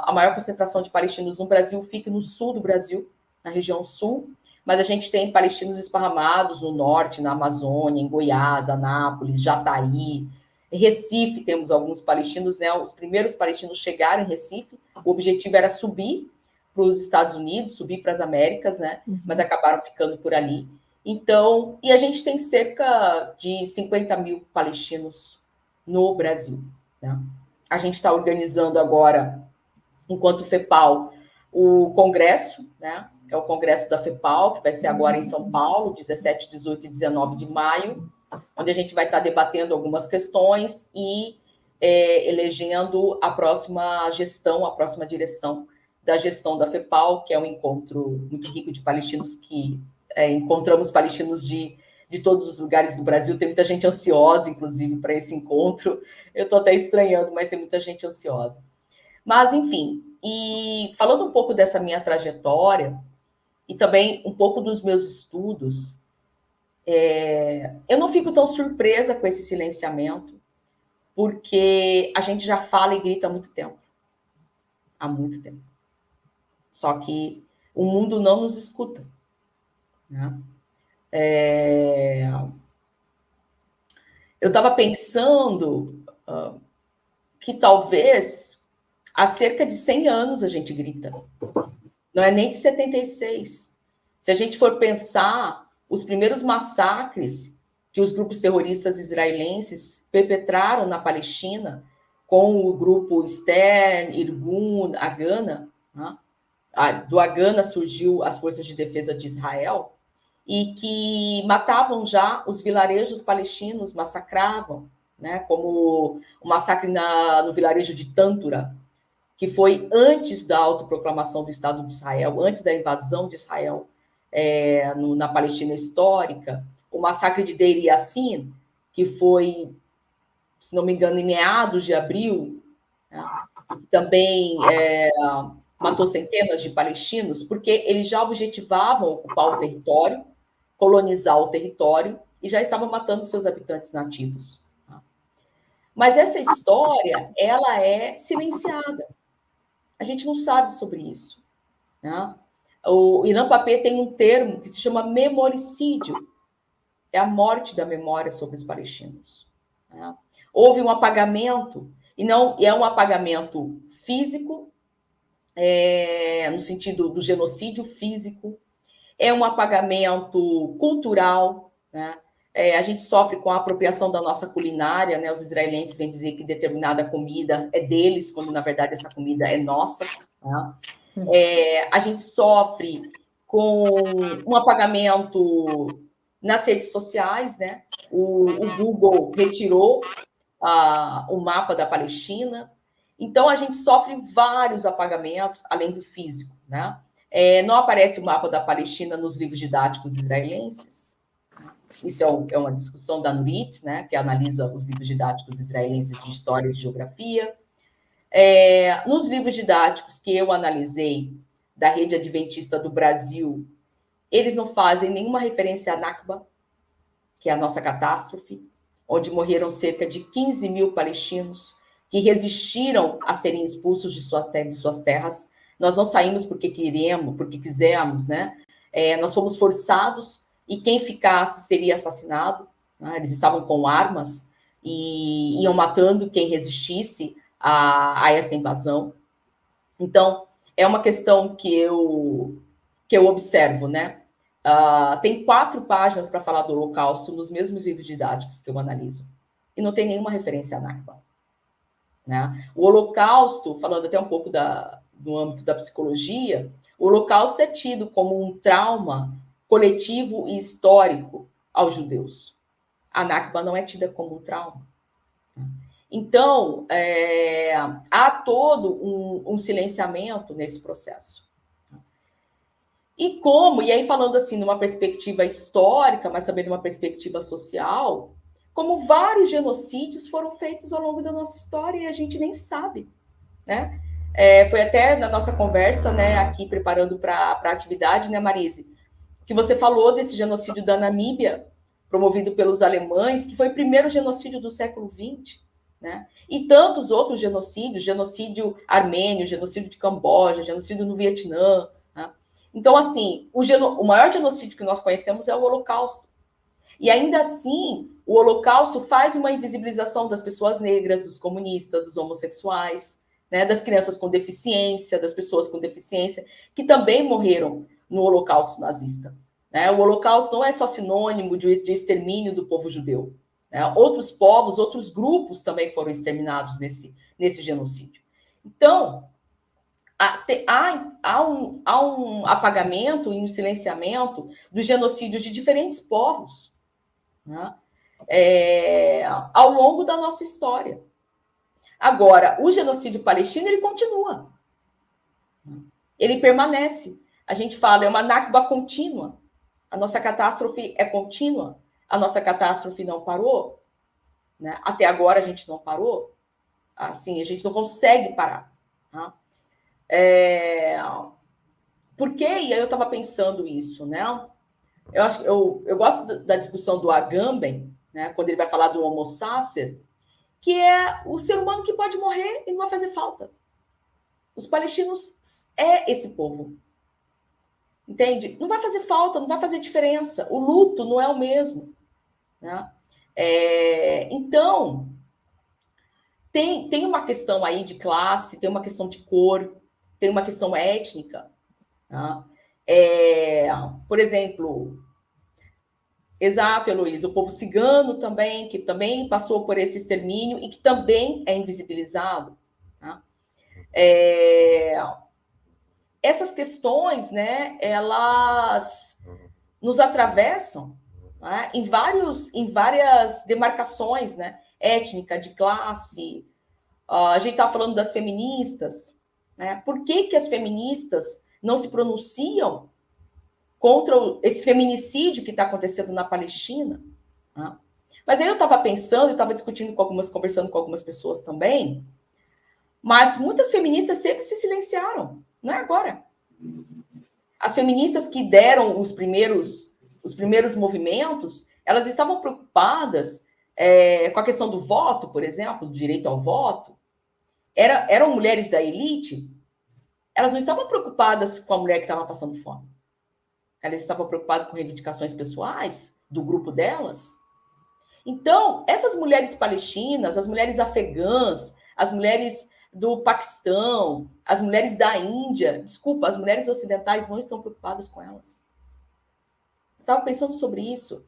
a maior concentração de palestinos no Brasil fique no sul do Brasil, na região sul, mas a gente tem palestinos esparramados no norte, na Amazônia, em Goiás, Anápolis, Jataí, em Recife temos alguns palestinos, né? Os primeiros palestinos chegaram em Recife, o objetivo era subir para os Estados Unidos, subir para as Américas, né? Mas acabaram ficando por ali. Então, e a gente tem cerca de 50 mil palestinos no Brasil, né? A gente está organizando agora, enquanto FEPAL, o congresso, né? É o congresso da FEPAL, que vai ser agora em São Paulo, 17, 18 e 19 de maio, onde a gente vai estar debatendo algumas questões e elegendo a próxima gestão, a próxima direção da gestão da FEPAL, que é um encontro muito rico de palestinos, que encontramos palestinos de todos os lugares do Brasil. Tem muita gente ansiosa, inclusive, para esse encontro. Eu estou até estranhando, mas tem muita gente ansiosa. Mas, enfim, E falando um pouco dessa minha trajetória, e também um pouco dos meus estudos, eu não fico tão surpresa com esse silenciamento, porque a gente já fala e grita há muito tempo. Há muito tempo. Só que o mundo não nos escuta, né? Eu estava pensando que talvez há cerca de 100 anos a gente grita. Não é nem de 76. Se a gente for pensar, os primeiros massacres que os grupos terroristas israelenses perpetraram na Palestina, com o grupo Stern, Irgun, Haganah, né? Do Haganah surgiu as Forças de Defesa de Israel, e que matavam já os vilarejos palestinos, massacravam, né? Como o massacre no vilarejo de Tântura, que foi antes da autoproclamação do Estado de Israel, antes da invasão de Israel na Palestina histórica, o massacre de Deir Yassin, que foi, se não me engano, em meados de abril, né? Também matou centenas de palestinos, porque eles já objetivavam ocupar o território, colonizar o território, e já estavam matando seus habitantes nativos. Mas essa história, ela é silenciada. A gente não sabe sobre isso, né? O Ilan Pappé tem um termo que se chama memoricídio. É a morte da memória sobre os palestinos, né? Houve um apagamento, e é um apagamento físico, no sentido do genocídio físico, é um apagamento cultural, né? A gente sofre com a apropriação da nossa culinária, né? Os israelenses vêm dizer que determinada comida é deles, quando na verdade essa comida é nossa, né? A gente sofre com um apagamento nas redes sociais, né? O Google retirou o mapa da Palestina. Então, a gente sofre vários apagamentos, além do físico, né? Não aparece o mapa da Palestina nos livros didáticos israelenses. Isso é uma discussão da Nurit, né? Que analisa os livros didáticos israelenses de história e de geografia. Nos livros didáticos que eu analisei da Rede Adventista do Brasil, eles não fazem nenhuma referência à Nakba, que é a nossa catástrofe, onde morreram cerca de 15 mil palestinos que resistiram a serem expulsos de suas terras. Nós não saímos porque queremos, porque quisemos, né? Nós fomos forçados, e quem ficasse seria assassinado, né? Eles estavam com armas e iam matando quem resistisse a essa invasão. Então, é uma questão que eu observo, né? Tem 4 páginas para falar do Holocausto nos mesmos livros didáticos que eu analiso, e não tem nenhuma referência à Nakba, né? O Holocausto, falando até um pouco do âmbito da psicologia, o Holocausto é tido como um trauma coletivo e histórico aos judeus. A Nakba não é tida como um trauma. Então, há todo um silenciamento nesse processo. E aí falando assim, numa perspectiva histórica, mas também numa perspectiva social, como vários genocídios foram feitos ao longo da nossa história e a gente nem sabe, né? Foi até na nossa conversa, né, aqui preparando para a atividade, né, Marise, que você falou desse genocídio da Namíbia, promovido pelos alemães, que foi o primeiro genocídio do século XX, né? E tantos outros genocídios, genocídio armênio, genocídio de Camboja, genocídio no Vietnã, né? Então, assim, o maior genocídio que nós conhecemos é o Holocausto. E ainda assim, o Holocausto faz uma invisibilização das pessoas negras, dos comunistas, dos homossexuais, né? Das crianças com deficiência, das pessoas com deficiência, que também morreram no Holocausto nazista, né? O Holocausto não é só sinônimo de extermínio do povo judeu, né? Outros povos, outros grupos também foram exterminados nesse genocídio. Então, há um apagamento e um silenciamento do genocídio de diferentes povos, né? Ao longo da nossa história. Agora, o genocídio palestino, ele continua. Ele permanece. A gente fala, é uma Nakba contínua. A nossa catástrofe é contínua. A nossa catástrofe não parou, né? Até agora a gente não parou. Assim, a gente não consegue parar, tá? Por quê? E aí eu estava pensando isso, né? Eu gosto da discussão do Agamben, né, quando ele vai falar do Homo sacer, que é o ser humano que pode morrer e não vai fazer falta. Os palestinos é esse povo. Entende? Não vai fazer falta, não vai fazer diferença. O luto não é o mesmo. Né? Então, tem uma questão aí de classe, tem uma questão de cor, tem uma questão étnica. Tá? Por exemplo, exato, Heloísa, o povo cigano também, que também passou por esse extermínio e que também é invisibilizado. Tá? Essas questões, né, elas nos atravessam, né, em várias demarcações, né, étnica, de classe. A gente estava falando das feministas, né? Por que as feministas não se pronunciam contra esse feminicídio que está acontecendo na Palestina? Né? Mas aí eu estava pensando, eu estava conversando com algumas pessoas também, mas muitas feministas sempre se silenciaram, não é agora. As feministas que deram os primeiros movimentos, elas estavam preocupadas com a questão do voto, por exemplo, do direito ao voto. Eram mulheres da elite, elas não estavam preocupadas com a mulher que estava passando fome. Elas estavam preocupadas com reivindicações pessoais do grupo delas. Então, essas mulheres palestinas, as mulheres afegãs, as mulheres do Paquistão, as mulheres da Índia, desculpa, as mulheres ocidentais não estão preocupadas com elas. Eu estava pensando sobre isso.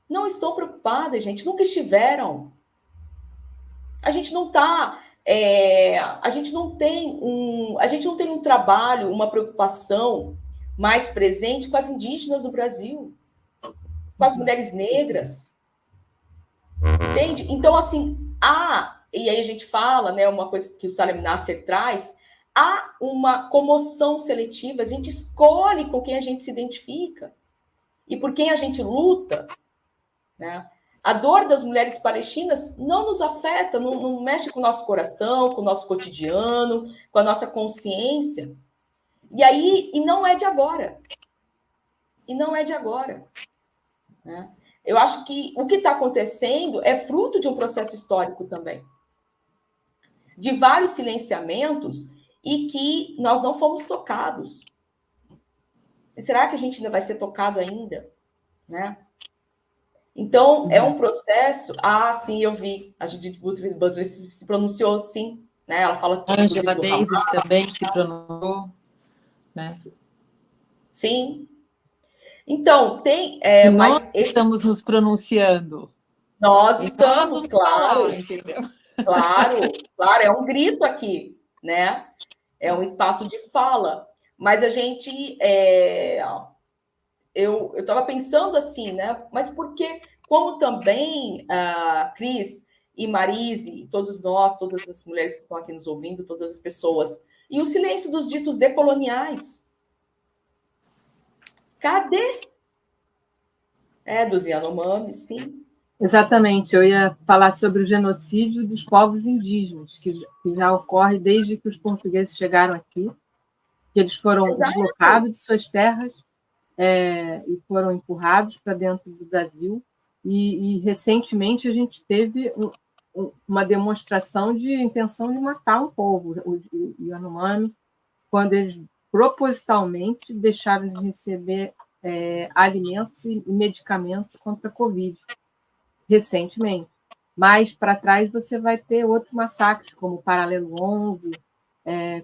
Não estão preocupadas, gente, nunca estiveram. A gente não está... a gente não tem um trabalho, uma preocupação mais presente com as indígenas do Brasil, com as mulheres negras. Entende? Então, assim, e aí a gente fala, né, uma coisa que o Salem Nasser traz, há uma comoção seletiva, a gente escolhe com quem a gente se identifica e por quem a gente luta, né? A dor das mulheres palestinas não nos afeta, não mexe com o nosso coração, com o nosso cotidiano, com a nossa consciência. E não é de agora. E não é de agora. Né? Eu acho que o que está acontecendo é fruto de um processo histórico também. De vários silenciamentos e que nós não fomos tocados. E será que a gente ainda vai ser tocado ainda? Né? Então, é um processo... sim, eu vi. A Judith Butler se pronunciou, sim. Né? Ela fala... Angela Davis também se pronunciou. Né? Sim. Então, tem... nós estamos nos pronunciando. Nós estamos, claro. Falar, entendeu? Claro, é um grito aqui, né? É um espaço de fala. Mas a gente... Eu estava pensando assim, né? Mas por que, como também Cris e Marise, todos nós, todas as mulheres que estão aqui nos ouvindo, todas as pessoas, e o silêncio dos ditos decoloniais? Cadê? Dos Yanomami, sim. Exatamente, eu ia falar sobre o genocídio dos povos indígenas, que já ocorre desde que os portugueses chegaram aqui, que eles foram deslocados de suas terras e foram empurrados para dentro do Brasil. E recentemente a gente teve uma demonstração de intenção de matar um povo, o Yanomami, quando eles propositalmente deixaram de receber alimentos e medicamentos contra a Covid, recentemente. Mais para trás você vai ter outros massacres, como o Paralelo 11,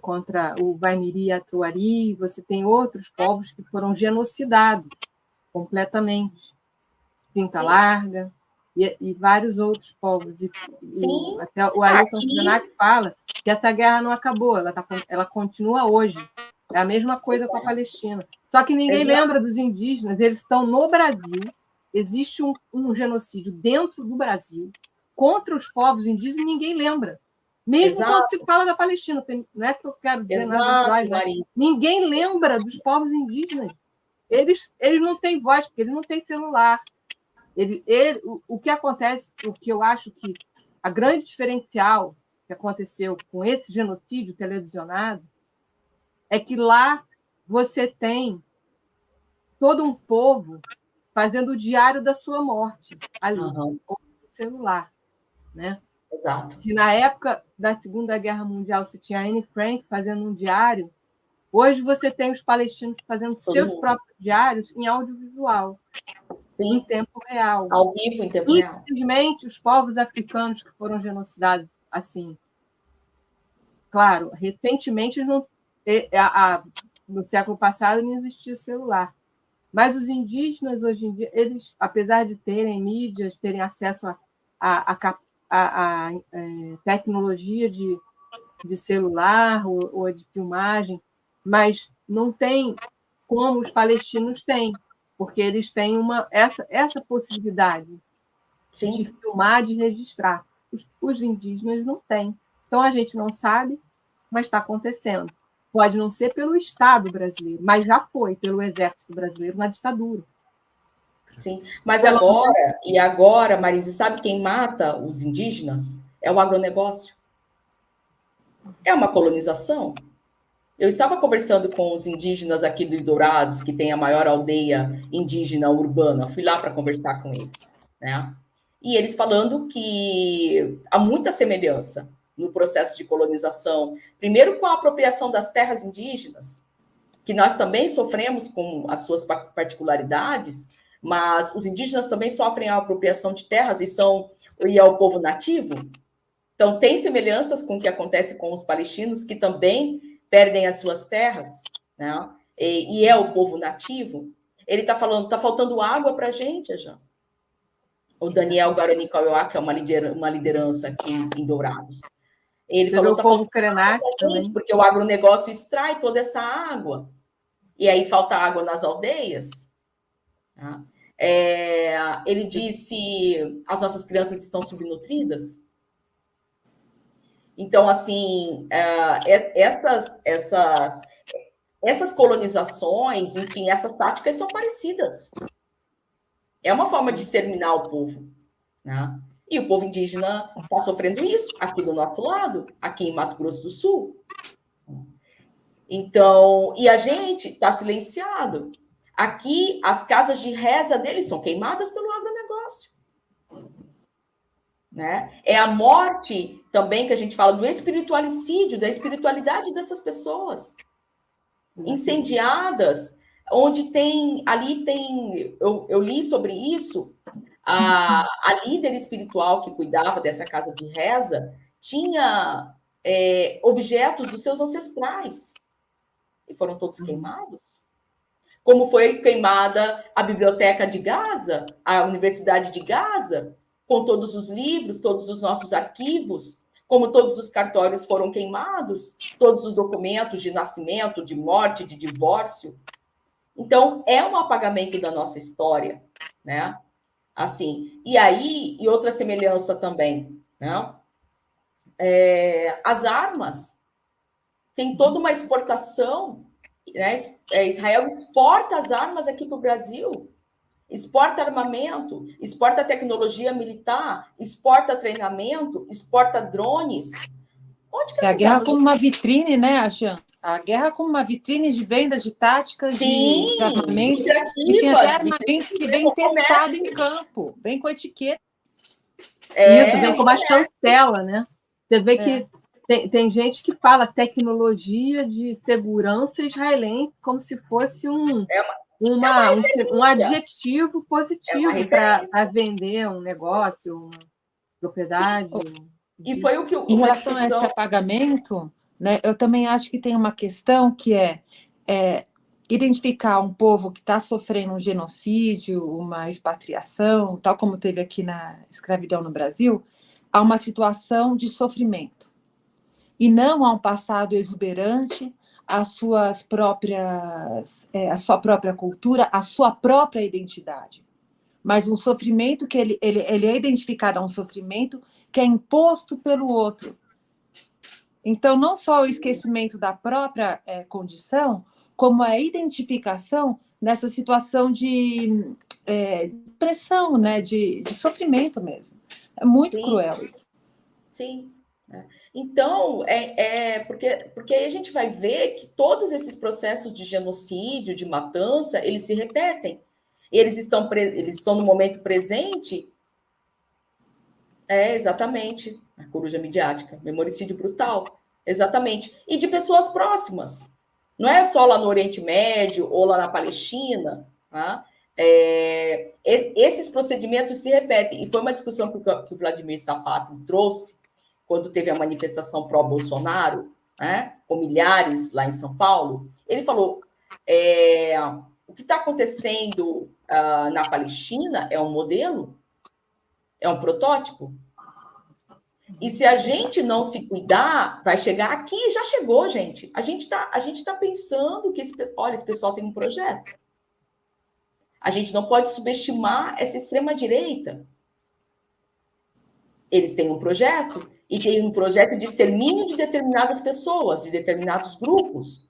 contra o Vaimiri e Atuari, você tem outros povos que foram genocidados completamente. Tinta Larga e vários outros povos. Até o Ailton Krenak fala que essa guerra não acabou, ela continua hoje. É a mesma coisa com a Palestina. Só que ninguém lembra dos indígenas, eles estão no Brasil, existe um genocídio dentro do Brasil contra os povos indígenas e ninguém lembra. Mesmo quando se fala da Palestina, não é que eu quero dizer nada atrás, né? Ninguém lembra dos povos indígenas. Eles não têm voz, porque eles não têm celular. O que acontece, o que eu acho que a grande diferencial que aconteceu com esse genocídio televisionado é que lá você tem todo um povo fazendo o diário da sua morte ali, Aham. com o celular, né? Exato. Se na época da Segunda Guerra Mundial se tinha a Anne Frank fazendo um diário, hoje você tem os palestinos fazendo Todo seus mundo. próprios diários em audiovisual, em Sim, tempo real. ao vivo, em tempo real. Infelizmente, os povos africanos que foram genocidados assim, claro, recentemente no século passado não existia celular, mas os indígenas hoje em dia, eles, apesar de terem mídias, terem acesso a tecnologia de celular ou de filmagem, mas não tem como os palestinos têm, porque eles têm essa possibilidade de Sim, filmar, de registrar. Os indígenas não têm. Então, a gente não sabe, mas está acontecendo. Pode não ser pelo Estado brasileiro, mas já foi pelo Exército Brasileiro na ditadura. sim. Mas agora, Marise, sabe quem mata os indígenas? É o agronegócio. É uma colonização. Eu estava conversando com os indígenas aqui do Dourados, que tem a maior aldeia indígena urbana. Fui lá para conversar com eles, né? E eles falando que há muita semelhança no processo de colonização. Primeiro, com a apropriação das terras indígenas, que nós também sofremos com as suas particularidades, mas os indígenas também sofrem a apropriação de terras e é o povo nativo. Então, tem semelhanças com o que acontece com os palestinos, que também perdem as suas terras, né? E é o povo nativo. Ele está falando, está faltando água para a gente, Jean. O Daniel Guarani Kaiowá, que é uma liderança aqui em Dourados. Ele falou que está faltando água para a gente, porque o agronegócio extrai toda essa água. E aí falta água nas aldeias. Tá? Ele disse, as nossas crianças estão subnutridas. Então, assim, essas colonizações, enfim, essas táticas são parecidas. É uma forma de exterminar o povo, né? E o povo indígena está sofrendo isso aqui do nosso lado, aqui em Mato Grosso do Sul. Então, e a gente está silenciado. Aqui, as casas de reza deles são queimadas pelo agronegócio. Né? É a morte também que a gente fala do espiritualicídio, da espiritualidade dessas pessoas incendiadas, onde eu li sobre isso, a líder espiritual que cuidava dessa casa de reza tinha objetos dos seus ancestrais e foram todos queimados. Como foi queimada a biblioteca de Gaza, a Universidade de Gaza, com todos os livros, todos os nossos arquivos, como todos os cartórios foram queimados, todos os documentos de nascimento, de morte, de divórcio. Então, é um apagamento da nossa história, né? Assim, e outra semelhança também, né? As armas, tem toda uma exportação, né? Israel exporta as armas aqui para o Brasil, exporta armamento, exporta tecnologia militar, exporta treinamento, exporta drones. Onde que a guerra como uma vitrine, né, Axan? A guerra como uma vitrine de venda de táticas, de armamento. E tem até armamentos que vem testado em campo, vem com etiqueta. Isso, vem com uma chancela, né? Você vê que tem gente que fala tecnologia de segurança israelense como se fosse um adjetivo positivo para vender um negócio, uma propriedade. E foi o que em relação a esse apagamento, né, eu também acho que tem uma questão que é identificar um povo que está sofrendo um genocídio, uma expatriação, tal como teve aqui na escravidão no Brasil, a uma situação de sofrimento. E não a um passado exuberante, a sua própria cultura, a sua própria identidade. Mas um sofrimento que ele é identificado a um sofrimento que é imposto pelo outro. Então, não só o esquecimento da própria condição, como a identificação nessa situação de pressão, né, de sofrimento mesmo. É muito cruel isso. Sim. né? Então, porque aí a gente vai ver que todos esses processos de genocídio, de matança, eles se repetem. Eles estão no momento presente. Exatamente. A coruja midiática, memoricídio brutal. Exatamente. E de pessoas próximas. Não é só lá no Oriente Médio ou lá na Palestina. Tá? Esses procedimentos se repetem. E foi uma discussão que o Vladimir Safatli trouxe quando teve a manifestação pró-Bolsonaro, né, com milhares lá em São Paulo. Ele falou, o que está acontecendo na Palestina é um modelo, é um protótipo. E se a gente não se cuidar, vai chegar aqui, já chegou, gente. A gente tá pensando que esse pessoal tem um projeto. A gente não pode subestimar essa extrema-direita. Eles têm um projeto, e tem um projeto de extermínio de determinadas pessoas, de determinados grupos.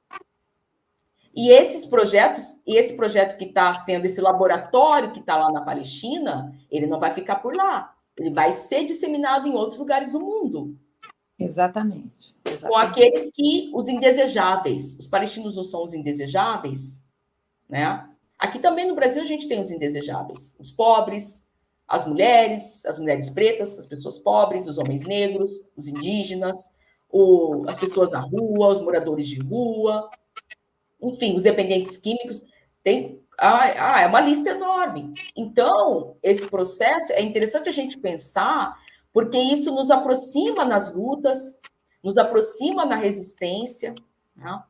E esses projetos, e esse projeto que está sendo, esse laboratório que está lá na Palestina, ele não vai ficar por lá. Ele vai ser disseminado em outros lugares do mundo. Exatamente. Com aqueles os indesejáveis. Os palestinos não são os indesejáveis, né? Aqui também no Brasil a gente tem os indesejáveis. Os pobres, as mulheres pretas, as pessoas pobres, os homens negros, os indígenas, as pessoas na rua, os moradores de rua, enfim, os dependentes químicos. É uma lista enorme. Então, esse processo é interessante a gente pensar, porque isso nos aproxima nas lutas, nos aproxima na resistência, né?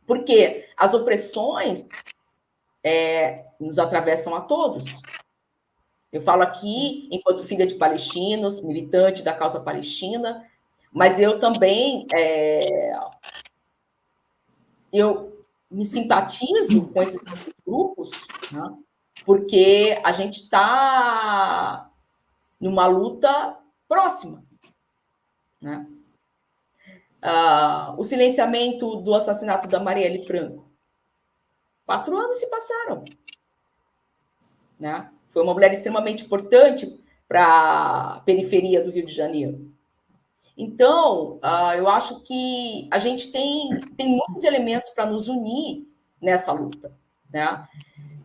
Porque as opressões nos atravessam a todos. Eu falo aqui, enquanto filha de palestinos, militante da causa palestina, mas eu também eu me simpatizo com esses grupos, né? Porque a gente está numa luta próxima, né? O silenciamento do assassinato da Marielle Franco. 4 anos se passaram, né? Foi uma mulher extremamente importante para a periferia do Rio de Janeiro. Então, eu acho que a gente tem muitos elementos para nos unir nessa luta, né?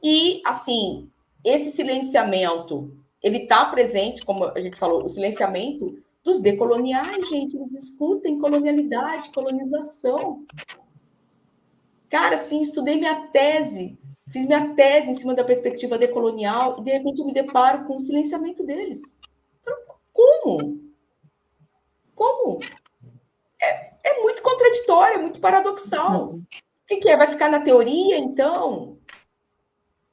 E, assim, esse silenciamento, ele está presente, como a gente falou, o silenciamento dos decoloniais, gente, eles discutem colonialidade, colonização. Cara, assim, estudei minha tese, fiz minha tese em cima da perspectiva decolonial e, de repente, eu me deparo com o silenciamento deles. Como? Como? É muito contraditório, é muito paradoxal. O que é? Vai ficar na teoria, então?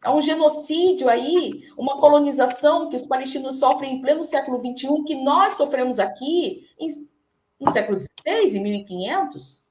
Há um genocídio aí, uma colonização que os palestinos sofrem em pleno século XXI, que nós sofremos aqui no século XVI, em 1500.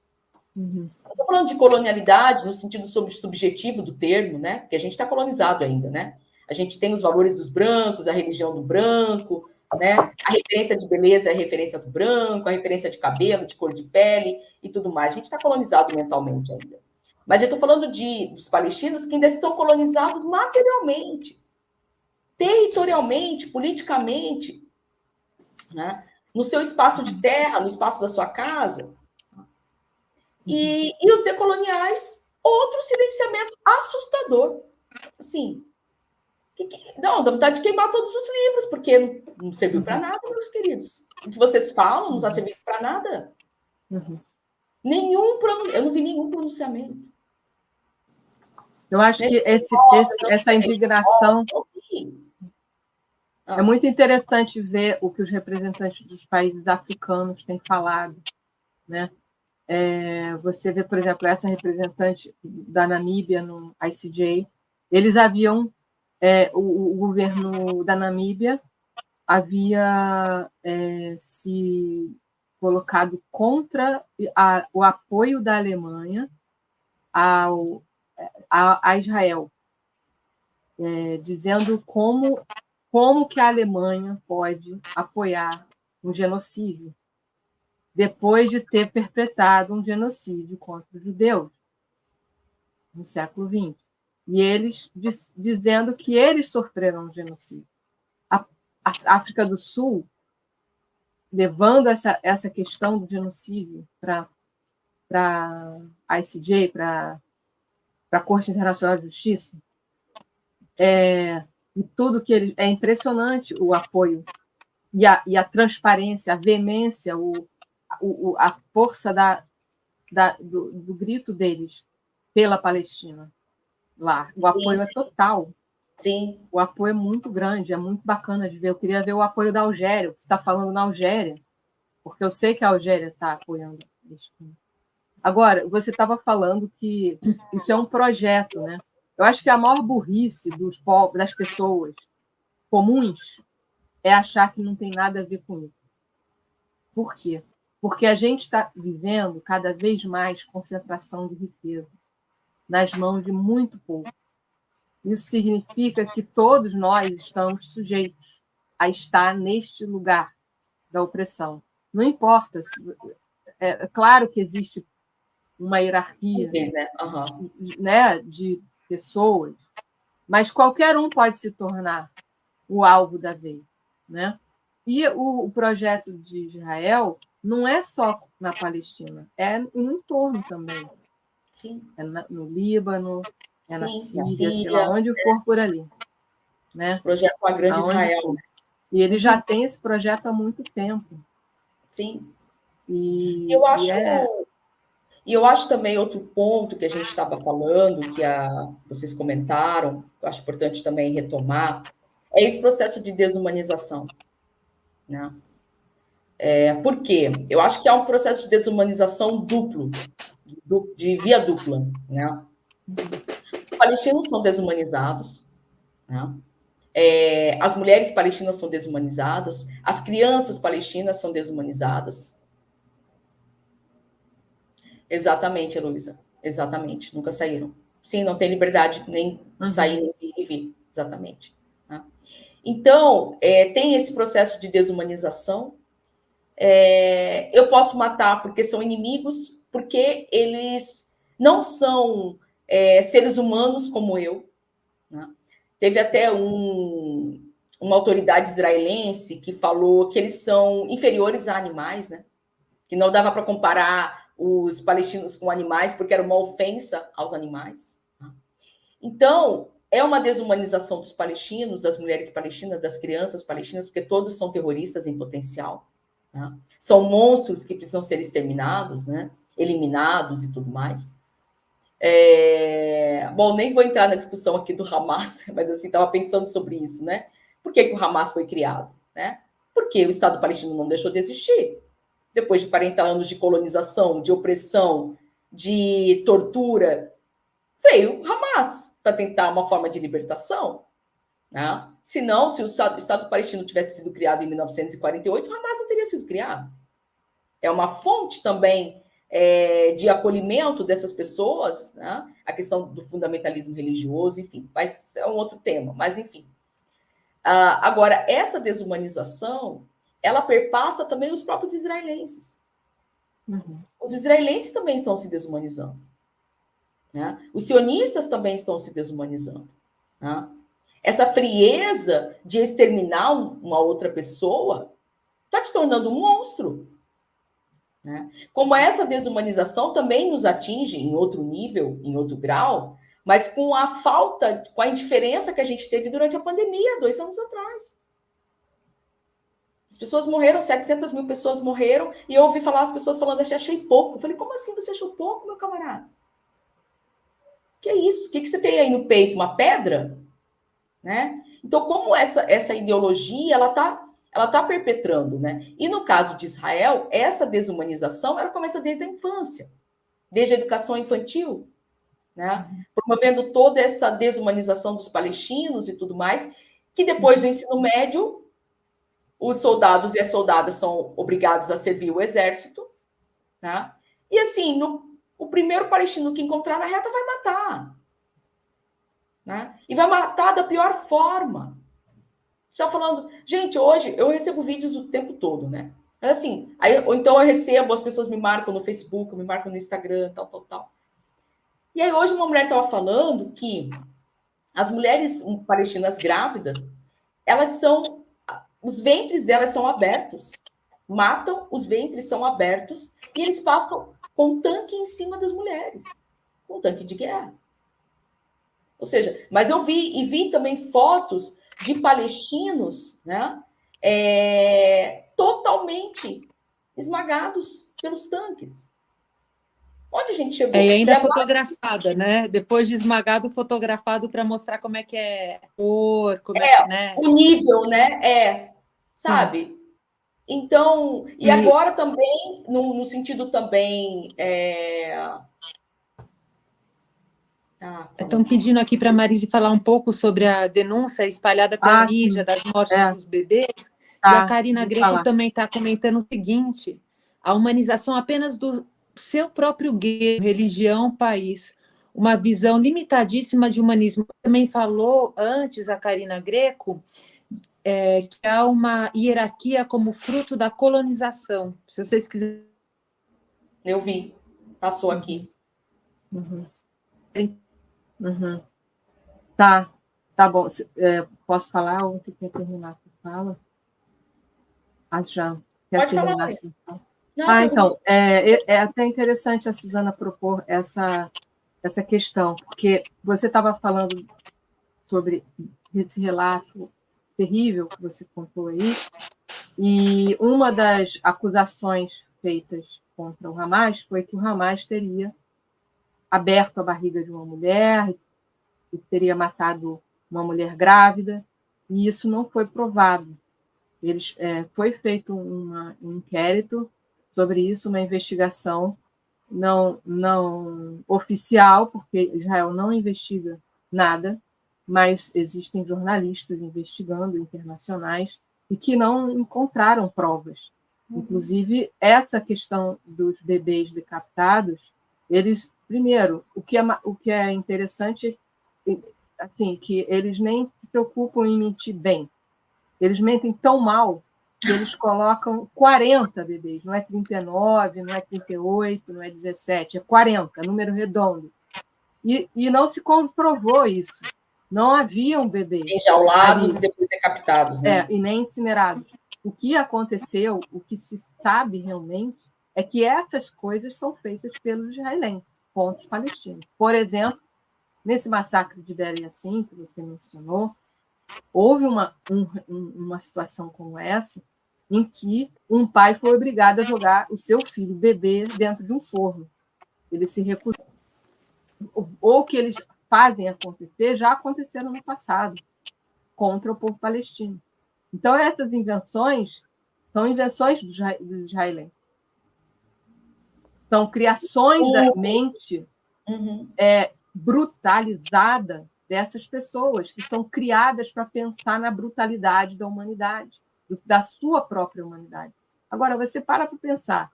Não estou falando de colonialidade no sentido subjetivo do termo, né? Porque a gente está colonizado ainda, né? A gente tem os valores dos brancos, a religião do branco, né? A referência de beleza é a referência do branco, a referência de cabelo, de cor de pele e tudo mais. A gente está colonizado mentalmente ainda. Mas eu estou falando dos palestinos que ainda estão colonizados materialmente, territorialmente, politicamente, né? No seu espaço de terra, no espaço da sua casa. E os decoloniais, outro silenciamento assustador. Assim, não, dá vontade de queimar todos os livros, porque não serviu para nada, meus queridos. O que vocês falam não está servindo para nada. Eu não vi nenhum pronunciamento. Eu acho que essa indignação... É muito interessante ver o que os representantes dos países africanos têm falado, né? Você vê, por exemplo, essa representante da Namíbia no ICJ, eles haviam, o governo da Namíbia havia se colocado contra o apoio da Alemanha a Israel, dizendo como que a Alemanha pode apoiar um genocídio depois de ter perpetrado um genocídio contra os judeus no século XX. E eles dizendo que eles sofreram um genocídio. A África do Sul levando essa questão do genocídio para a ICJ, para a Corte Internacional de Justiça, e tudo que ele... É impressionante o apoio e a transparência, a veemência, a força do grito deles pela Palestina lá. O apoio é total. Sim. O apoio é muito grande, é muito bacana de ver. Eu queria ver o apoio da Algéria, o que você está falando na Algéria, porque eu sei que a Algéria está apoiando a Palestina. Agora, você estava falando que isso é um projeto, né? Eu acho que a maior burrice dos povos, das pessoas comuns é achar que não tem nada a ver com isso. Por quê? Porque a gente está vivendo cada vez mais concentração de riqueza nas mãos de muito pouco. Isso significa que todos nós estamos sujeitos a estar neste lugar da opressão. Não importa. É claro que existe uma hierarquia, né, de pessoas, mas qualquer um pode se tornar o alvo da vez, né? E o projeto de Israel não é só na Palestina, é no entorno também. Sim. É no Líbano, é na Sim, Síria, sei lá, onde for por ali. Né? Esse projeto com a Grande Israel. E ele já tem esse projeto há muito tempo. Sim. E eu acho também outro ponto que a gente estava falando, que vocês comentaram, eu acho importante também retomar, é esse processo de desumanização. Né? Por quê? Eu acho que há um processo de desumanização duplo, de via dupla. Né? Os palestinos são desumanizados, né? As mulheres palestinas são desumanizadas, as crianças palestinas são desumanizadas. Exatamente, Heloísa. Exatamente. Nunca saíram. Sim, não tem liberdade nem de sair, nem de vir. Exatamente. Tá? Então, tem esse processo de desumanização. Eu posso matar porque são inimigos, porque eles não são seres humanos como eu. Né? Teve até uma autoridade israelense que falou que eles são inferiores a animais, né? Que não dava para comparar os palestinos com animais, porque era uma ofensa aos animais. Então, é uma desumanização dos palestinos, das mulheres palestinas, das crianças palestinas, porque todos são terroristas em potencial. Né? São monstros que precisam ser exterminados, né? Eliminados e tudo mais. Bom, nem vou entrar na discussão aqui do Hamas, mas assim, estava pensando sobre isso, né? Por que o Hamas foi criado? Né? Porque o Estado palestino não deixou de existir. Depois de 40 anos de colonização, de opressão, de tortura, veio o Hamas para tentar uma forma de libertação. Né? Se não, se o Estado palestino tivesse sido criado em 1948, o Hamas não teria sido criado. É uma fonte também de acolhimento dessas pessoas, né? A questão do fundamentalismo religioso, enfim, mas é um outro tema, mas enfim. Agora, essa desumanização, ela perpassa também os próprios israelenses. Os israelenses também estão se desumanizando. Né? Os sionistas também estão se desumanizando. Né? Essa frieza de exterminar uma outra pessoa está te tornando um monstro. Né? Como essa desumanização também nos atinge em outro nível, em outro grau, mas com a falta, com a indiferença que a gente teve durante a pandemia, 2 anos atrás. As pessoas morreram, 700 mil pessoas morreram, e eu ouvi falar as pessoas falando, achei pouco. Eu falei, como assim você achou pouco, meu camarada? Que é isso? O que você tem aí no peito? Uma pedra? Né? Então, como essa ideologia, ela tá perpetrando, né? E no caso de Israel, essa desumanização, ela começa desde a infância, desde a educação infantil, né? Promovendo toda essa desumanização dos palestinos e tudo mais, que depois do ensino médio, os soldados e as soldadas são obrigados a servir o exército, né? E assim, o primeiro palestino que encontrar na reta vai matar. Né? E vai matar da pior forma. Já falando, gente, hoje eu recebo vídeos o tempo todo, né? Assim, ou então eu recebo, as pessoas me marcam no Facebook, me marcam no Instagram, tal. E aí hoje uma mulher estava falando que as mulheres palestinas grávidas, os ventres delas são abertos. matam, os ventres são abertos, e eles passam com um tanque em cima das mulheres, com um tanque de guerra. Ou seja, mas eu vi também fotos de palestinos, né, totalmente esmagados pelos tanques. Onde a gente chegou? E ainda fotografada, né? Depois de esmagado, fotografado para mostrar como é que é a cor, como é que, né? O nível, né? Sabe? Então, e agora também, no sentido também... Estão pedindo aqui para a Marise falar um pouco sobre a denúncia espalhada pela mídia das mortes dos bebês. E a Karina Greco também está comentando o seguinte: a humanização apenas do seu próprio gueto, religião, país, uma visão limitadíssima de humanismo. Também falou antes a Karina Greco que há uma hierarquia como fruto da colonização. Se vocês quiserem... Eu vi, passou aqui. Tá bom. Posso falar ou você quer terminar? Você fala? Já quer Pode terminar? Falar. Assim, não, então, é até interessante a Suzana propor essa questão, porque você estava falando sobre esse relato terrível que você contou aí, e uma das acusações feitas contra o Hamas foi que o Hamas teria aberto a barriga de uma mulher e teria matado uma mulher grávida, e isso não foi provado. Foi feito um inquérito sobre isso, uma investigação não oficial, porque Israel não investiga nada, mas existem jornalistas investigando, internacionais, e que não encontraram provas. Inclusive, essa questão dos bebês decapitados, eles, primeiro, o que é interessante é assim, que eles nem se preocupam em mentir bem. Eles mentem tão mal que eles colocam 40 bebês, não é 39, não é 38, não é 17, é 40, número redondo. E não se comprovou isso. Não haviam bebês enjaulados e depois decapitados, né? E nem incinerados. O que aconteceu, o que se sabe realmente, é que essas coisas são feitas pelos israelenses contra os palestinos. Por exemplo, nesse massacre de Deir Yassin, que você mencionou, houve uma situação como essa, em que um pai foi obrigado a jogar o seu filho, bebê, dentro de um forno. Ele se recusou. Ou que eles fazem acontecer, já aconteceram no passado, contra o povo palestino. Então, essas invenções são invenções do israelense. São criações da mente brutalizada dessas pessoas, que são criadas para pensar na brutalidade da humanidade, da sua própria humanidade. Agora, você para pensar.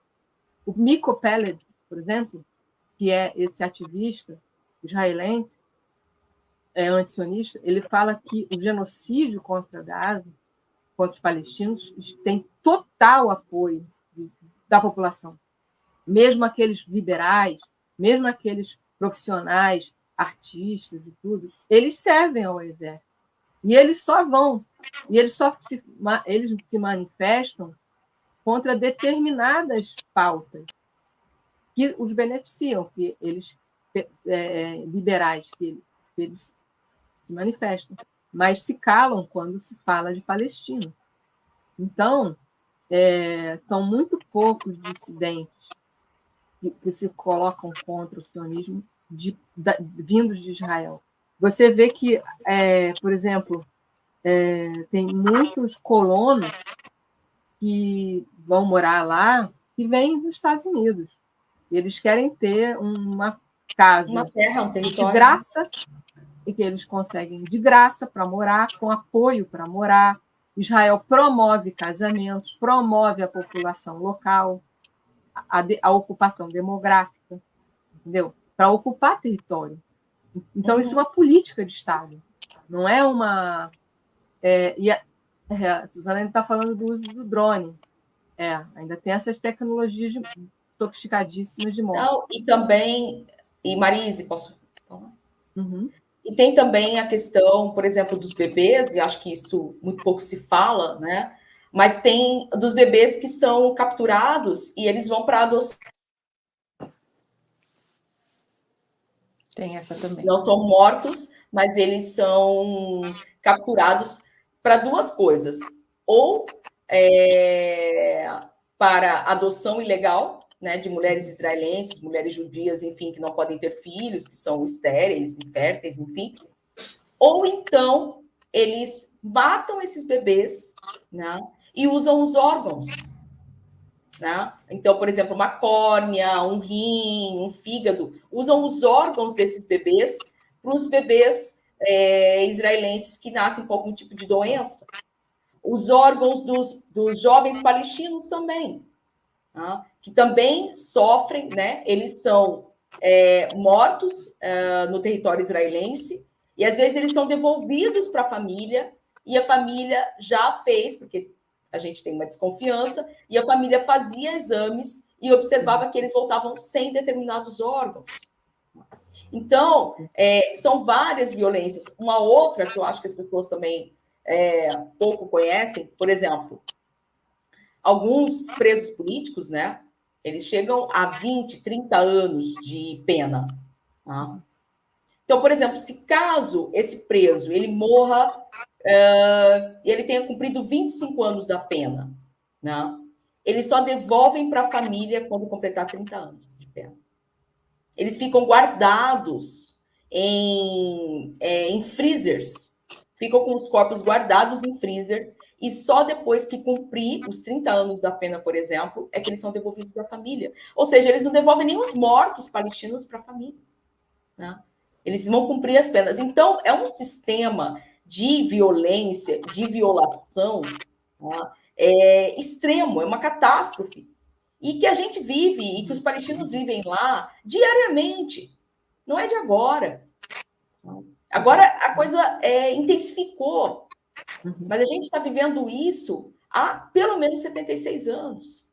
O Miko Peled, por exemplo, que é esse ativista israelense, antisionista, ele fala que o genocídio contra Gaza, contra os palestinos, tem total apoio da população. Mesmo aqueles liberais, mesmo aqueles profissionais, artistas e tudo, eles servem ao exército. E eles só vão, e eles se manifestam contra determinadas pautas que os beneficiam, que eles liberais, que eles se manifestam, mas se calam quando se fala de Palestina. Então, são muito poucos dissidentes que se colocam contra o sionismo vindos de Israel. Você vê que, por exemplo, tem muitos colonos que vão morar lá que vêm dos Estados Unidos. Eles querem ter uma casa, uma terra, um território de graça, e que eles conseguem de graça para morar, com apoio para morar. Israel promove casamentos, promove a população local, a ocupação demográfica, entendeu? Para ocupar território. Então, isso é uma política de Estado, não é uma... a Suzana está falando do uso do drone. Ainda tem essas tecnologias sofisticadíssimas de morte. Não, e também... E, Marise, posso falar? Uhum. E tem também a questão, por exemplo, dos bebês, e acho que isso muito pouco se fala, né? Mas tem dos bebês que são capturados e eles vão para adoção. Tem essa também. Não são mortos, mas eles são capturados para duas coisas. Ou para adoção ilegal, né, de mulheres israelenses, mulheres judias, enfim, que não podem ter filhos, que são estéreis, inférteis, enfim. Ou então eles matam esses bebês, né, e usam os órgãos. Né? Então, por exemplo, uma córnea, um rim, um fígado, usam os órgãos desses bebês para os bebês israelenses que nascem com algum tipo de doença. Os órgãos dos jovens palestinos também, tá? Que também sofrem, né? Eles são mortos no território israelense e, às vezes, eles são devolvidos para a família e a família já fez, porque a gente tem uma desconfiança, e a família fazia exames e observava que eles voltavam sem determinados órgãos. Então, são várias violências. Uma outra que eu acho que as pessoas também pouco conhecem, por exemplo, alguns presos políticos, né, eles chegam a 20, 30 anos de pena. Tá? Então, por exemplo, se caso esse preso ele morra e ele tenha cumprido 25 anos da pena, né? Eles só devolvem para a família quando completar 30 anos de pena. Eles ficam guardados em freezers, ficam com os corpos guardados em freezers, e só depois que cumprir os 30 anos da pena, por exemplo, é que eles são devolvidos à família. Ou seja, eles não devolvem nem os mortos palestinos para a família. Né? Eles vão cumprir as penas. Então, é um sistema de violência, de violação, né, extremo, é uma catástrofe. E que a gente vive, e que os palestinos vivem lá diariamente. Não é de agora. Agora a coisa intensificou. Mas a gente está vivendo isso há pelo menos 76 anos.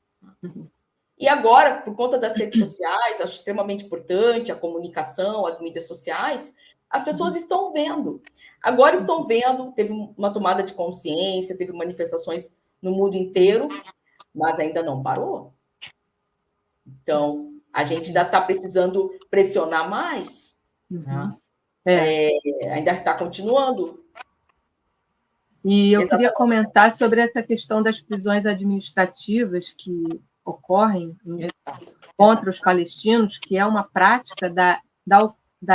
E agora, por conta das redes sociais, acho extremamente importante a comunicação, as mídias sociais, as pessoas estão vendo. Agora estão vendo, teve uma tomada de consciência, teve manifestações no mundo inteiro, mas ainda não parou. Então, a gente ainda está precisando pressionar mais. Né? Ainda está continuando. E eu queria comentar sobre essa questão das prisões administrativas que ocorrem contra os palestinos, que é uma prática da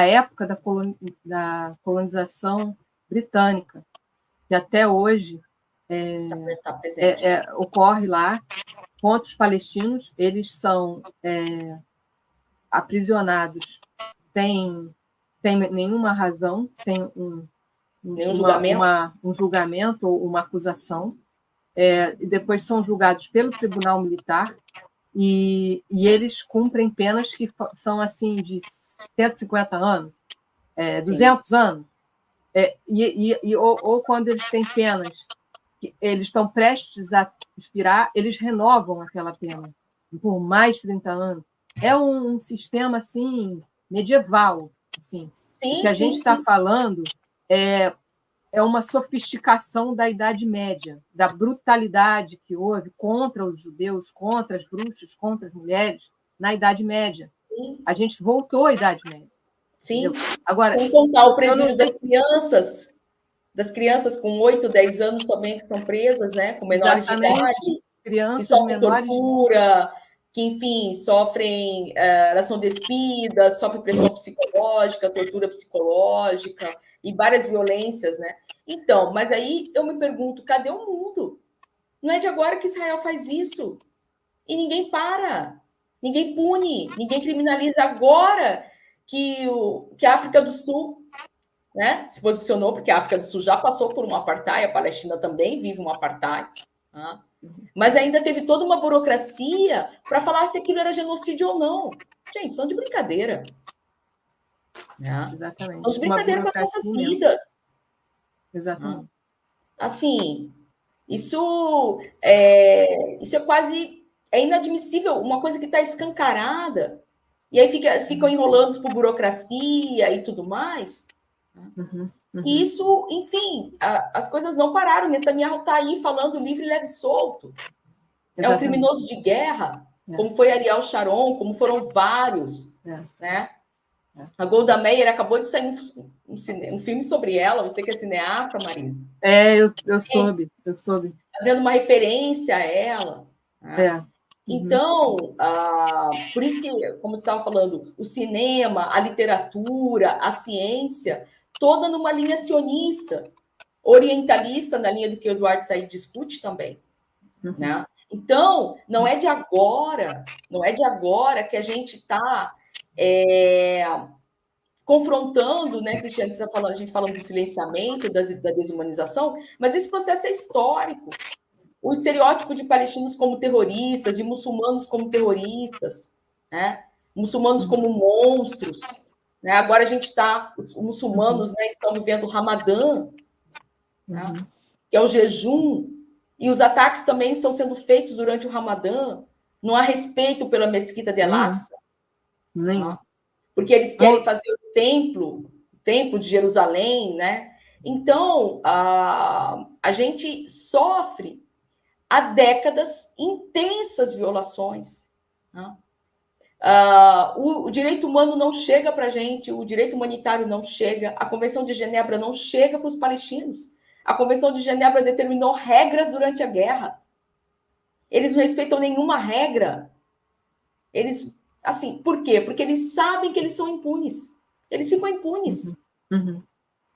época da colonização britânica, que até hoje ocorre lá contra os palestinos. Eles são aprisionados sem nenhuma razão, sem um julgamento ou uma acusação, e depois são julgados pelo Tribunal Militar, e eles cumprem penas que são assim de 150 anos, 200 anos, ou quando eles têm penas que eles estão prestes a expirar, eles renovam aquela pena por mais 30 anos. É um sistema assim medieval, assim. O que a gente está falando é uma sofisticação da Idade Média, da brutalidade que houve contra os judeus, contra as bruxas, contra as mulheres na Idade Média. Sim. A gente voltou à Idade Média. Sim. Entendeu? Agora, sem contar o presídio das crianças com 8, 10 anos também que são presas, né, com menores de idade, crianças que sofrem menores tortura, que, enfim, sofrem, elas são despidas, sofrem pressão psicológica, tortura psicológica e várias violências, né? Então, mas aí eu me pergunto, cadê o mundo? Não é de agora que Israel faz isso. E ninguém para, ninguém pune, ninguém criminaliza agora que a África do Sul, né, se posicionou, porque a África do Sul já passou por um apartheid, a Palestina também vive um apartheid, tá? Mas ainda teve toda uma burocracia para falar se aquilo era genocídio ou não. Gente, são de brincadeira. Né? Exatamente. São de brincadeira com as nossas vidas. Exatamente. Assim, isso é quase inadmissível, uma coisa que está escancarada, e aí ficam enrolando por burocracia e tudo mais. E isso, enfim, as coisas não pararam. Netanyahu está aí falando livre, leve e solto. É um criminoso de guerra, como foi Ariel Sharon, como foram vários. Né? A Golda Meir acabou de sair um filme sobre ela, você que é cineasta, Marisa. Eu soube. Fazendo uma referência a ela. Né? Então, por isso que, como você estava falando, o cinema, a literatura, a ciência, toda numa linha sionista, orientalista, na linha do que o Eduardo Said discute também. Né? Então, não é de agora que a gente está confrontando, né, Cristiane, você está falando, a gente falando do silenciamento, da desumanização, mas esse processo é histórico. O estereótipo de palestinos como terroristas, de muçulmanos como terroristas, né? Muçulmanos como monstros. Né? Agora a gente está, os muçulmanos, né, estão vivendo o Ramadã, né? Que é o jejum, e os ataques também estão sendo feitos durante o Ramadã. Não há respeito pela mesquita de Al-Aqsa. Porque eles querem fazer o templo de Jerusalém, né? Então, a gente sofre há décadas intensas violações. Né? O direito humano não chega para a gente, o direito humanitário não chega, a Convenção de Genebra não chega para os palestinos. A Convenção de Genebra determinou regras durante a guerra. Eles não respeitam nenhuma regra. Eles, assim, por quê? Porque eles sabem que eles são impunes. Eles ficam impunes.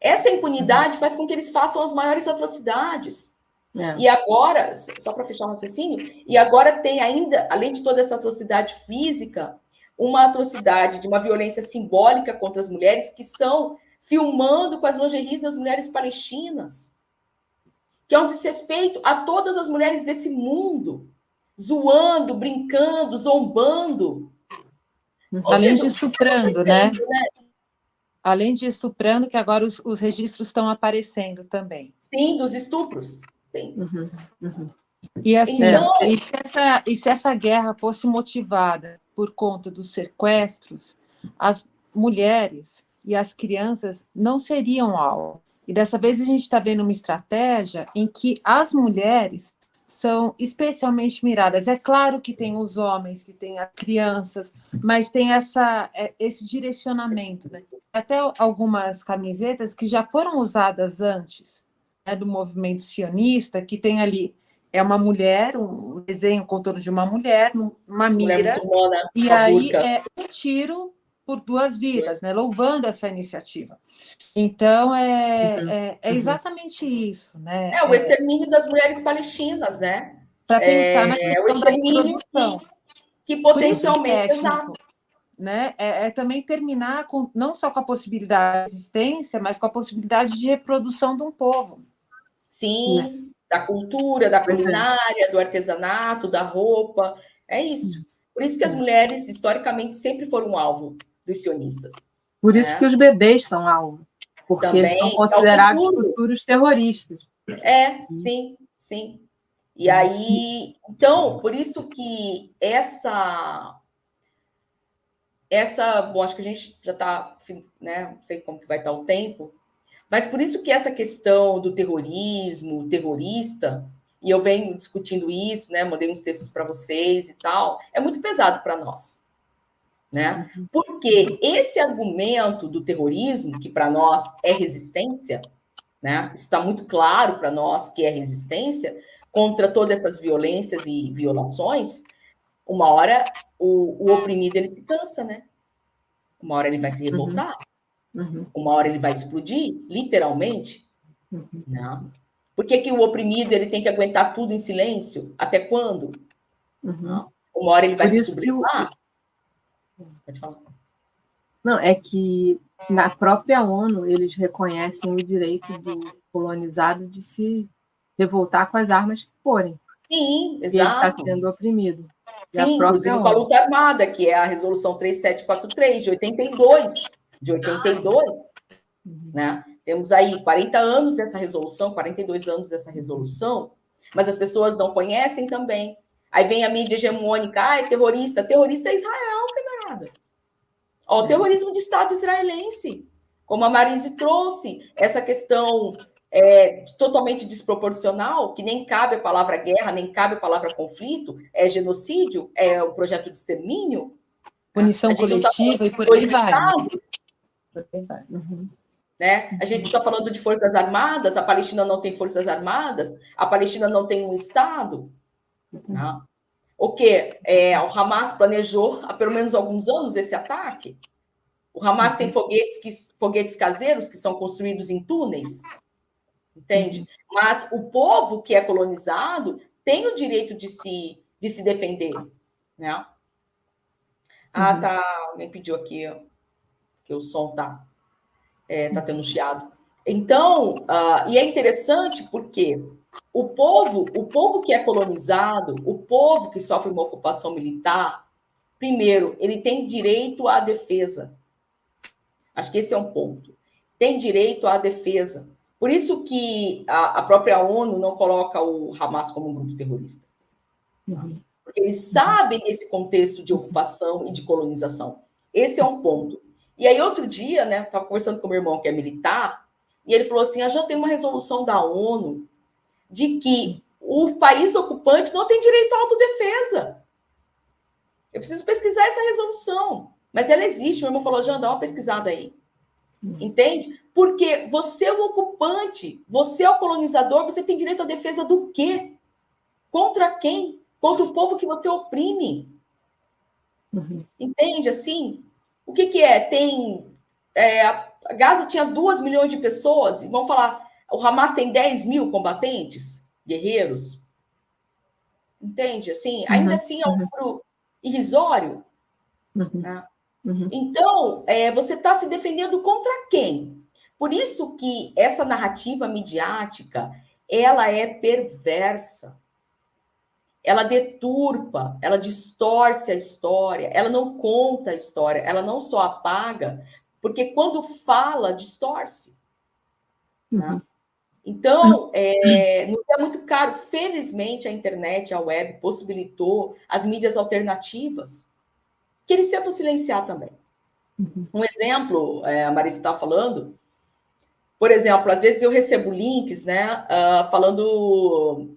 Essa impunidade faz com que eles façam as maiores atrocidades. E agora, só para fechar o raciocínio, e agora tem ainda, além de toda essa atrocidade física, uma atrocidade de uma violência simbólica contra as mulheres que são filmando com as lingeries das mulheres palestinas, que é um desrespeito a todas as mulheres desse mundo, zoando, brincando, zombando. Além de estuprando, né? Além de estuprando, que agora os registros estão aparecendo também. Sim, dos estupros. Sim. E assim, então, e se essa guerra fosse motivada por conta dos sequestros, as mulheres e as crianças não seriam alvo. E dessa vez a gente está vendo uma estratégia em que as mulheres são especialmente miradas. É claro que tem os homens, que tem as crianças, mas tem esse direcionamento. Né? Até algumas camisetas que já foram usadas antes, né, do movimento sionista, que tem ali uma mulher, um desenho, um contorno de uma mulher, uma mira, muçulmana, e aí é um tiro por duas vidas, né, louvando essa iniciativa. Então, é exatamente isso. Né? O extermínio das mulheres palestinas, né? Para pensar na questão da reprodução. Que potencialmente... Exato. Né? Também terminar não só com a possibilidade de existência, mas com a possibilidade de reprodução de um povo. Sim, da cultura, da culinária, do artesanato, da roupa. É isso. Por isso que as mulheres, historicamente, sempre foram alvo dos sionistas. Por isso que os bebês são alvo. Porque também, eles são considerados futuros terroristas. Sim, sim. E aí, então, por isso que bom, acho que a gente já está, né, não sei como que vai estar o tempo, mas por isso que essa questão do terrorismo, terrorista, e eu venho discutindo isso, né, mandei uns textos para vocês e tal, é muito pesado para nós. Né? Porque esse argumento do terrorismo, que para nós é resistência, né? Isso está muito claro para nós que é resistência contra todas essas violências e violações, uma hora o oprimido ele se cansa, né? Uma hora ele vai se revoltar, uma hora ele vai explodir, literalmente. Não. Por que o oprimido ele tem que aguentar tudo em silêncio? Até quando? Não. Uma hora ele vai se sublimar. Pode falar. Não, é que na própria ONU eles reconhecem o direito do colonizado de se revoltar com as armas que forem. Sim, exato. E ele está sendo oprimido. Sim, inclusive com a luta armada, que é a Resolução 3743, de 82. Né? Temos aí 40 anos dessa resolução, 42 anos dessa resolução, mas as pessoas não conhecem também. Aí vem a mídia hegemônica, é terrorista. Terrorista é Israel, camarada. Ó, o terrorismo de Estado israelense. Como a Marise trouxe, essa questão totalmente desproporcional, que nem cabe a palavra guerra, nem cabe a palavra conflito, é genocídio, é o projeto de extermínio. Punição coletiva e por aí vai. Por aí vai. Né? A gente está falando de forças armadas, a Palestina não tem forças armadas, a Palestina não tem um Estado. Né? O quê? O Hamas planejou há pelo menos alguns anos esse ataque. O Hamas tem foguetes caseiros que são construídos em túneis, entende? Mas o povo que é colonizado tem o direito de se defender. Né? Tá. Alguém pediu aqui que o som tá tendo chiado. Então, e é interessante porque o povo que é colonizado, o povo que sofre uma ocupação militar, primeiro, ele tem direito à defesa. Acho que esse é um ponto. Tem direito à defesa. Por isso que a própria ONU não coloca o Hamas como um grupo terrorista. Porque eles sabem esse contexto de ocupação e de colonização. Esse é um ponto. E aí, outro dia, né, estava conversando com meu irmão, que é militar, e ele falou assim, já tem uma resolução da ONU de que o país ocupante não tem direito à autodefesa. Eu preciso pesquisar essa resolução. Mas ela existe. Meu irmão falou, Jean, dá uma pesquisada aí. Entende? Porque você é o ocupante, você é o colonizador, você tem direito à defesa do quê? Contra quem? Contra o povo que você oprime. Entende? Assim, o que é? A Gaza tinha 2 milhões de pessoas, e vamos falar, o Hamas tem 10 mil combatentes, guerreiros. Entende? Assim, ainda assim é um número irrisório. Né? Então, você está se defendendo contra quem? Por isso que essa narrativa midiática, ela é perversa. Ela deturpa, ela distorce a história, ela não conta a história, ela não só apaga, porque quando fala, distorce. Né? Então, nos é muito caro. Felizmente, a internet, a web, possibilitou as mídias alternativas, que eles tentam silenciar também. Um exemplo, a Marisa estava falando, por exemplo, às vezes eu recebo links, né, falando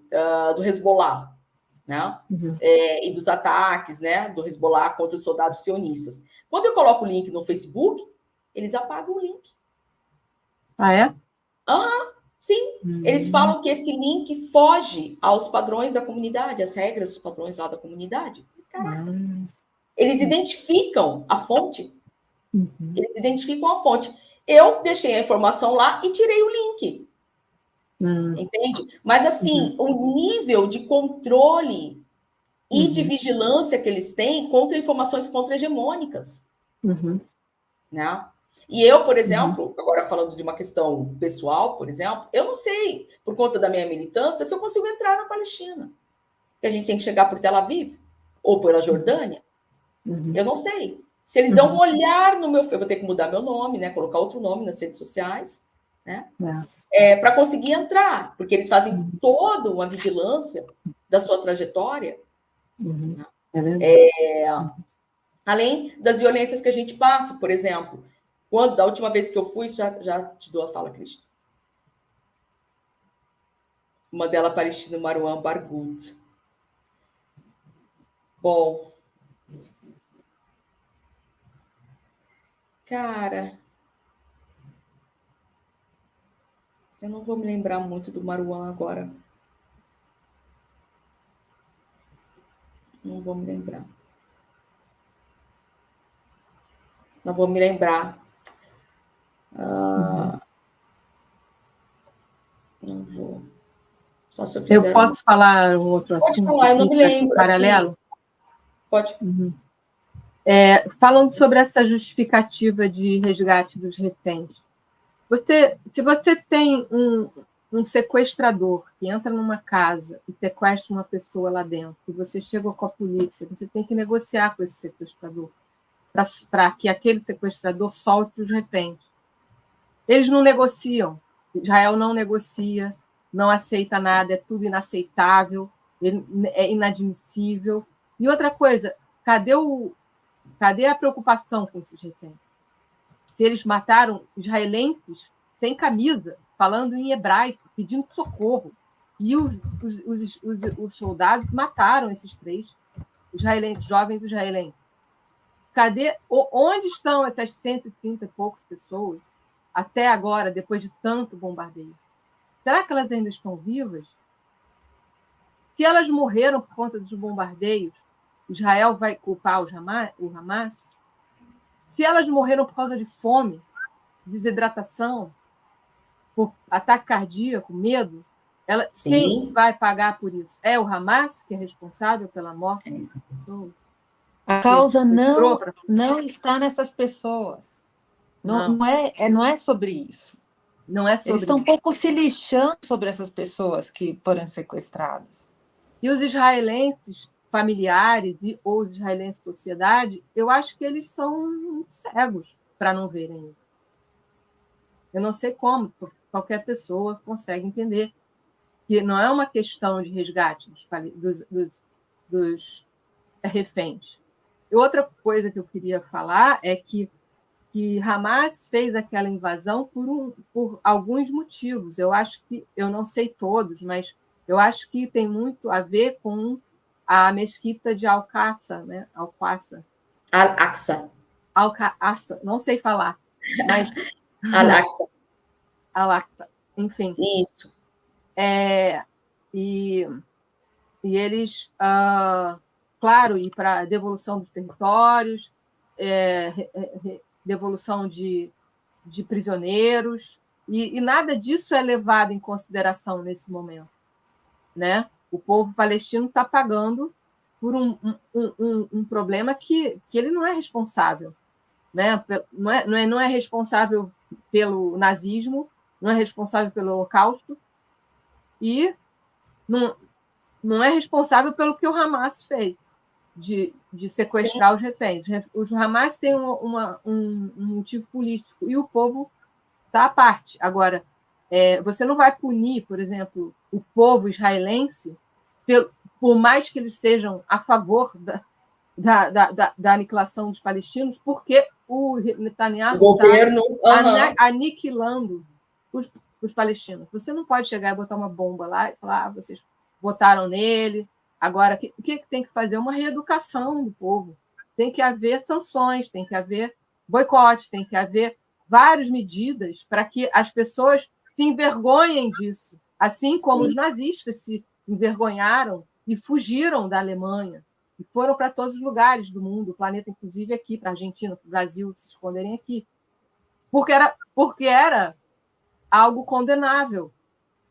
do Hezbollah, né, e dos ataques, né, do Hezbollah contra os soldados sionistas. Quando eu coloco o link no Facebook, eles apagam o link. Ah, é? Sim. Eles falam que esse link foge aos padrões da comunidade, às regras dos padrões lá da comunidade. Caraca. Eles identificam a fonte. Eles identificam a fonte. Eu deixei a informação lá e tirei o link. Entende? Mas, assim, o nível de controle e de vigilância que eles têm contra informações contra-hegemônicas. Né? E eu, por exemplo, agora falando de uma questão pessoal, por exemplo, eu não sei, por conta da minha militância, se eu consigo entrar na Palestina. Que a gente tem que chegar por Tel Aviv ou pela Jordânia. Eu não sei. Se eles dão um olhar no meu... Eu vou ter que mudar meu nome, né? Colocar outro nome nas redes sociais, né? Para conseguir entrar, porque eles fazem toda uma vigilância da sua trajetória. Além das violências que a gente passa, por exemplo, da última vez que eu fui, já te dou a fala, Cristian. Uma dela, Palestina, Marwan Barghouti. Bom, cara, eu não vou me lembrar muito do Marwan agora. Não vou me lembrar. Não vou me lembrar. Não vou. Só se eu fizer. Eu posso falar um outro assunto? Pode falar, eu não me lembro. Paralelo? Assim, pode. Falando sobre essa justificativa de resgate dos reféns, se você tem um sequestrador que entra numa casa e sequestra uma pessoa lá dentro, e você chega com a polícia, você tem que negociar com esse sequestrador para que aquele sequestrador solte os reféns. Eles não negociam. Israel não negocia, não aceita nada, é tudo inaceitável, é inadmissível. E outra coisa, cadê a preocupação com esses reféns? se eles mataram israelenses sem camisa, falando em hebraico, pedindo socorro. E os soldados mataram esses 3 israelenses, jovens israelenses. Onde estão essas 130 e poucas pessoas até agora, depois de tanto bombardeio? Será que elas ainda estão vivas? Se elas morreram por conta dos bombardeios, Israel vai culpar o Hamas? Se elas morreram por causa de fome, desidratação, por ataque cardíaco, medo, quem vai pagar por isso? É o Hamas que é responsável pela morte dessas pessoas? A causa não está nessas pessoas. Não é sobre isso. Não é sobre Eles estão um pouco se lixando sobre essas pessoas que foram sequestradas. E os israelenses familiares ou os israelenses sociedade, eu acho que eles são cegos para não verem isso. Eu não sei como, qualquer pessoa consegue entender que não é uma questão de resgate dos reféns. E outra coisa que eu queria falar é que Hamas fez aquela invasão por alguns motivos. Eu não sei todos, mas eu acho que tem muito a ver com a mesquita de Al-Aqsa, né? Al-Aqsa. Al-Aqsa, não sei falar, mas Al-Aqsa. Al-Aqsa, enfim. Isso. E eles, claro, e para devolução dos territórios, devolução de prisioneiros, e nada disso é levado em consideração nesse momento, né? O povo palestino está pagando por um problema que ele não é responsável, né? Não é responsável pelo nazismo, não é responsável pelo Holocausto e não é responsável pelo que o Hamas fez, de sequestrar os reféns. Os Hamas têm um motivo político e o povo está à parte. Agora, você não vai punir, por exemplo, o povo israelense, por mais que eles sejam a favor da aniquilação dos palestinos, porque o Netanyahu está aniquilando os palestinos. Você não pode chegar e botar uma bomba lá e falar, vocês votaram nele. Agora, o que tem que fazer? Uma reeducação do povo. Tem que haver sanções, tem que haver boicote, tem que haver várias medidas para que as pessoas se envergonhem disso, assim como os nazistas se envergonharam e fugiram da Alemanha e foram para todos os lugares do mundo, o planeta, inclusive aqui, para a Argentina, para o Brasil, se esconderem aqui. Porque era algo condenável,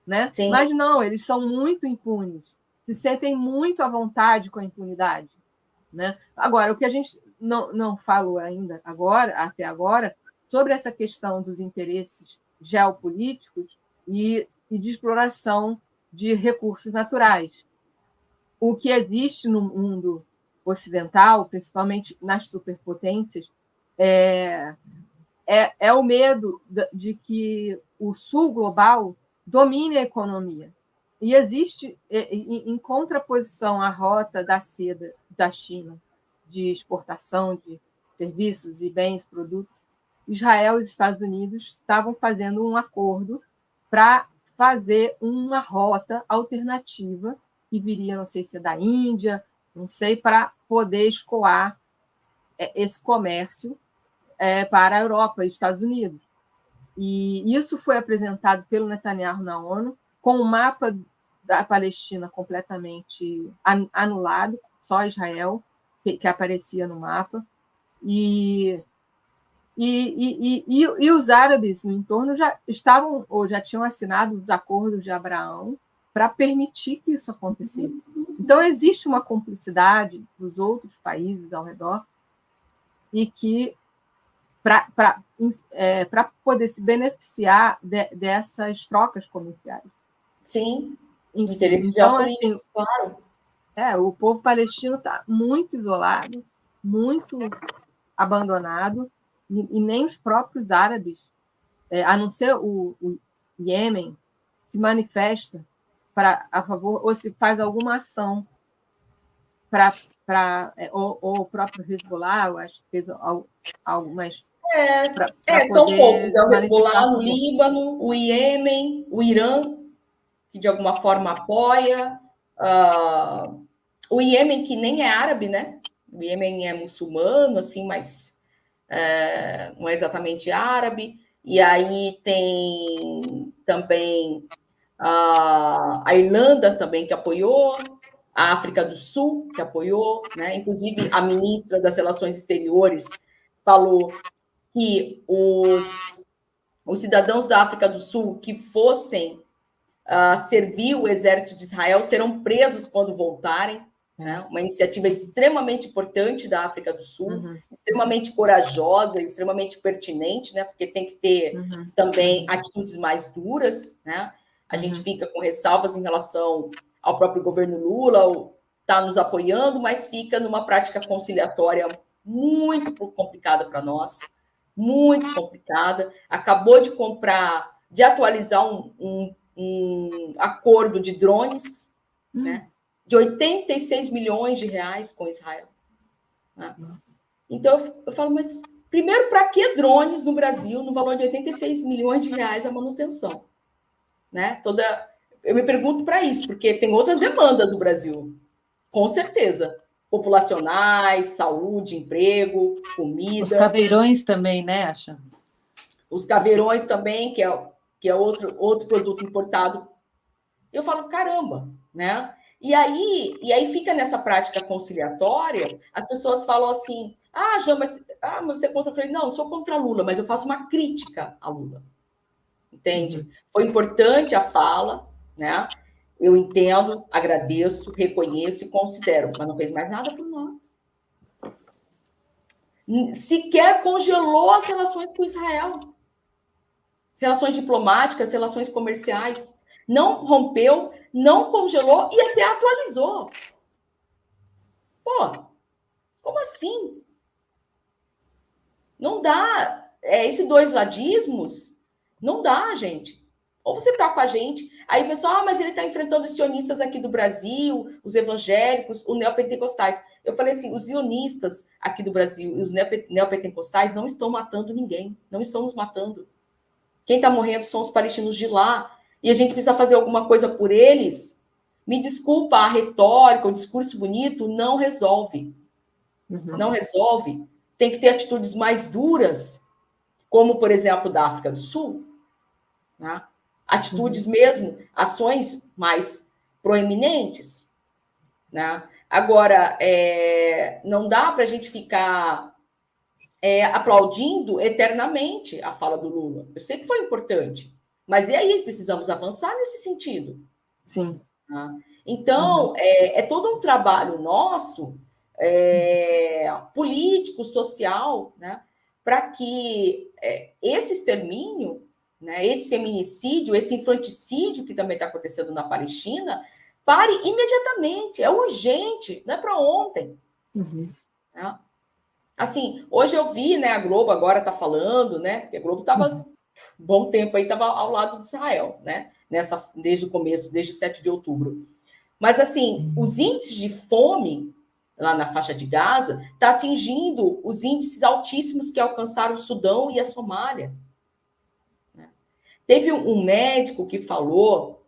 né? Mas não, eles são muito impunes, se sentem muito à vontade com a impunidade, né? Agora, o que a gente não falou ainda até agora, sobre essa questão dos interesses geopolíticos e de exploração de recursos naturais. O que existe no mundo ocidental, principalmente nas superpotências, é o medo de que o sul global domine a economia. E existe, em contraposição à rota da seda da China, de exportação de serviços e bens, produtos, Israel e os Estados Unidos estavam fazendo um acordo para fazer uma rota alternativa que viria, não sei se é da Índia, não sei, para poder escoar esse comércio para a Europa e Estados Unidos. E isso foi apresentado pelo Netanyahu na ONU, com o mapa da Palestina completamente anulado, só Israel que aparecia no mapa. E os árabes no entorno já estavam ou já tinham assinado os acordos de Abraão para permitir que isso acontecesse. Então, existe uma cumplicidade dos outros países ao redor e que para poder se beneficiar dessas trocas comerciais. Sim, interesse geopolítico, claro. O povo palestino está muito isolado, muito abandonado, e nem os próprios árabes, a não ser o Iêmen, se manifesta a favor, ou se faz alguma ação ou o próprio Hezbollah, eu acho que fez algumas São poucos. É o Hezbollah no Líbano, o Iêmen, o Irã, que de alguma forma apoia, o Iêmen, que nem é árabe, né? O Iêmen é muçulmano, assim, mas não é exatamente árabe. E aí tem também a Irlanda também, que apoiou, a África do Sul, que apoiou, né? Inclusive, a ministra das Relações Exteriores falou que os cidadãos da África do Sul que fossem servir o exército de Israel serão presos quando voltarem, né? Uma iniciativa extremamente importante da África do Sul, extremamente corajosa, extremamente pertinente, né? Porque tem que ter também atitudes mais duras, né? A gente fica com ressalvas em relação ao próprio governo Lula, está nos apoiando, mas fica numa prática conciliatória muito complicada para nós, muito complicada. Acabou de atualizar um acordo de drones, né, de 86 milhões de reais com Israel. Né? Então, eu falo, mas primeiro, para que drones no Brasil no valor de 86 milhões de reais a manutenção? Né? Eu me pergunto para isso, porque tem outras demandas no Brasil, com certeza. Populacionais, saúde, emprego, comida. Os caveirões também, né, Acha? Os caveirões também, que é outro produto importado. Eu falo, caramba, né? E aí fica nessa prática conciliatória, as pessoas falam assim, Jean, mas você é contra? Eu falei, não sou contra Lula, mas eu faço uma crítica a Lula. Entende? Foi importante a fala, né? Eu entendo, agradeço, reconheço e considero, mas não fez mais nada por nós. Sequer congelou as relações com Israel. Relações diplomáticas, relações comerciais. Não rompeu, não congelou e até atualizou. Pô, como assim? Não dá. Esses dois ladismos, não dá, gente. Ou você está com a gente, aí o pessoal, mas ele está enfrentando os sionistas aqui do Brasil, os evangélicos, os neopentecostais. Eu falei assim, os sionistas aqui do Brasil e os neopentecostais não estão matando ninguém, não estão nos matando. Quem está morrendo são os palestinos de lá, e a gente precisa fazer alguma coisa por eles. Me desculpa, a retórica, o discurso bonito não resolve. Não resolve. Tem que ter atitudes mais duras, como, por exemplo, da África do Sul, né? Atitudes mesmo, ações mais proeminentes. Né? Agora, não dá para a gente ficar aplaudindo eternamente a fala do Lula. Eu sei que foi importante, mas e aí? Precisamos avançar nesse sentido. Sim. Né? Então, é todo um trabalho nosso, político, social, né? Para que esse extermínio, né, esse feminicídio, esse infanticídio que também está acontecendo na Palestina, pare imediatamente, é urgente, não é para ontem. Né? Assim, hoje eu vi, né, a Globo agora está falando, né, que a Globo estava um bom tempo aí, estava ao lado de Israel, né, desde o começo, desde o 7 de outubro. Mas, assim, os índices de fome lá na faixa de Gaza está atingindo os índices altíssimos que alcançaram o Sudão e a Somália. Teve um médico que falou,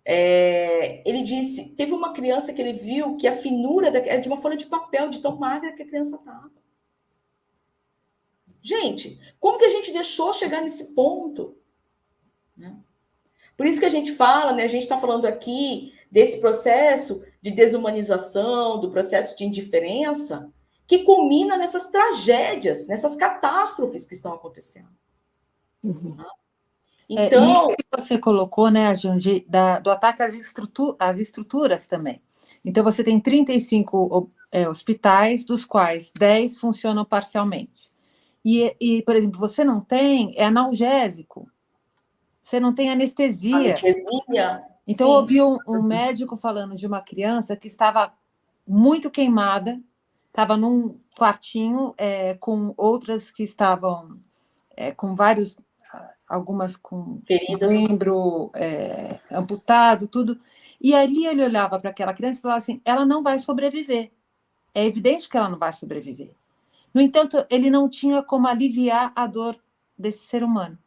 ele disse, teve uma criança que ele viu que a finura era de uma folha de papel, de tão magra que a criança estava. Gente, como que a gente deixou chegar nesse ponto? Né? Por isso que a gente fala, né, a gente está falando aqui desse processo de desumanização, do processo de indiferença, que culmina nessas tragédias, nessas catástrofes que estão acontecendo. Então, isso que você colocou, né, Jundi, do ataque às estruturas também. Então, você tem 35 hospitais, dos quais 10 funcionam parcialmente. E, por exemplo, você não tem analgésico, você não tem anestesia. Então, sim. Eu ouvi um médico falando de uma criança que estava muito queimada, estava num quartinho com outras que estavam com vários... algumas com membro amputado, tudo. E ali ele olhava para aquela criança e falava assim, ela não vai sobreviver. É evidente que ela não vai sobreviver. No entanto, ele não tinha como aliviar a dor desse ser humano.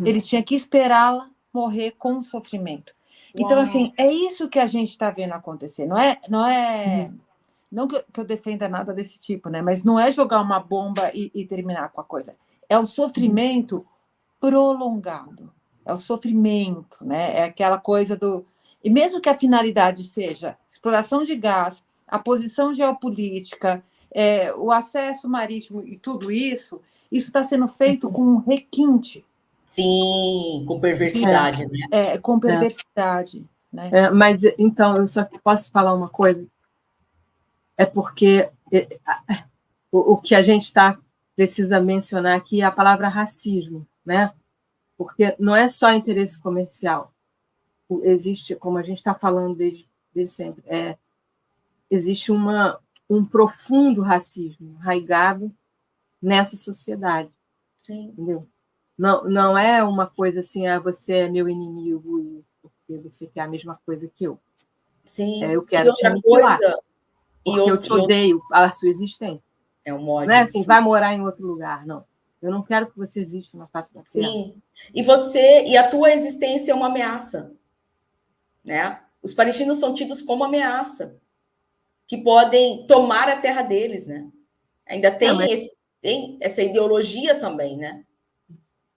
Ele tinha que esperá-la morrer com o sofrimento. Então, assim, é isso que a gente está vendo acontecer. Não que eu defenda nada desse tipo, né? Mas não é jogar uma bomba e terminar com a coisa. É o sofrimento prolongado. É o sofrimento, né? É aquela coisa do... E mesmo que a finalidade seja exploração de gás, a posição geopolítica, o acesso marítimo e tudo isso, isso está sendo feito com um requinte. Sim, com perversidade, né? Com perversidade. Né? Mas, então, eu só posso falar uma coisa? É porque o que a gente precisa mencionar aqui é a palavra racismo, né? Porque não é só interesse comercial. Existe, como a gente está falando desde sempre, existe um profundo racismo arraigado nessa sociedade. Sim. Entendeu? Não é uma coisa assim, você é meu inimigo porque você quer a mesma coisa que eu. Sim. Eu quero te aniquilar. Porque eu te odeio a sua existência. É um ódio. Não é assim, vai morar em outro lugar, não. Eu não quero que você exista na face da terra. Sim. E a tua existência é uma ameaça, né? Os palestinos são tidos como ameaça, que podem tomar a terra deles, né? Ainda tem essa ideologia também, né?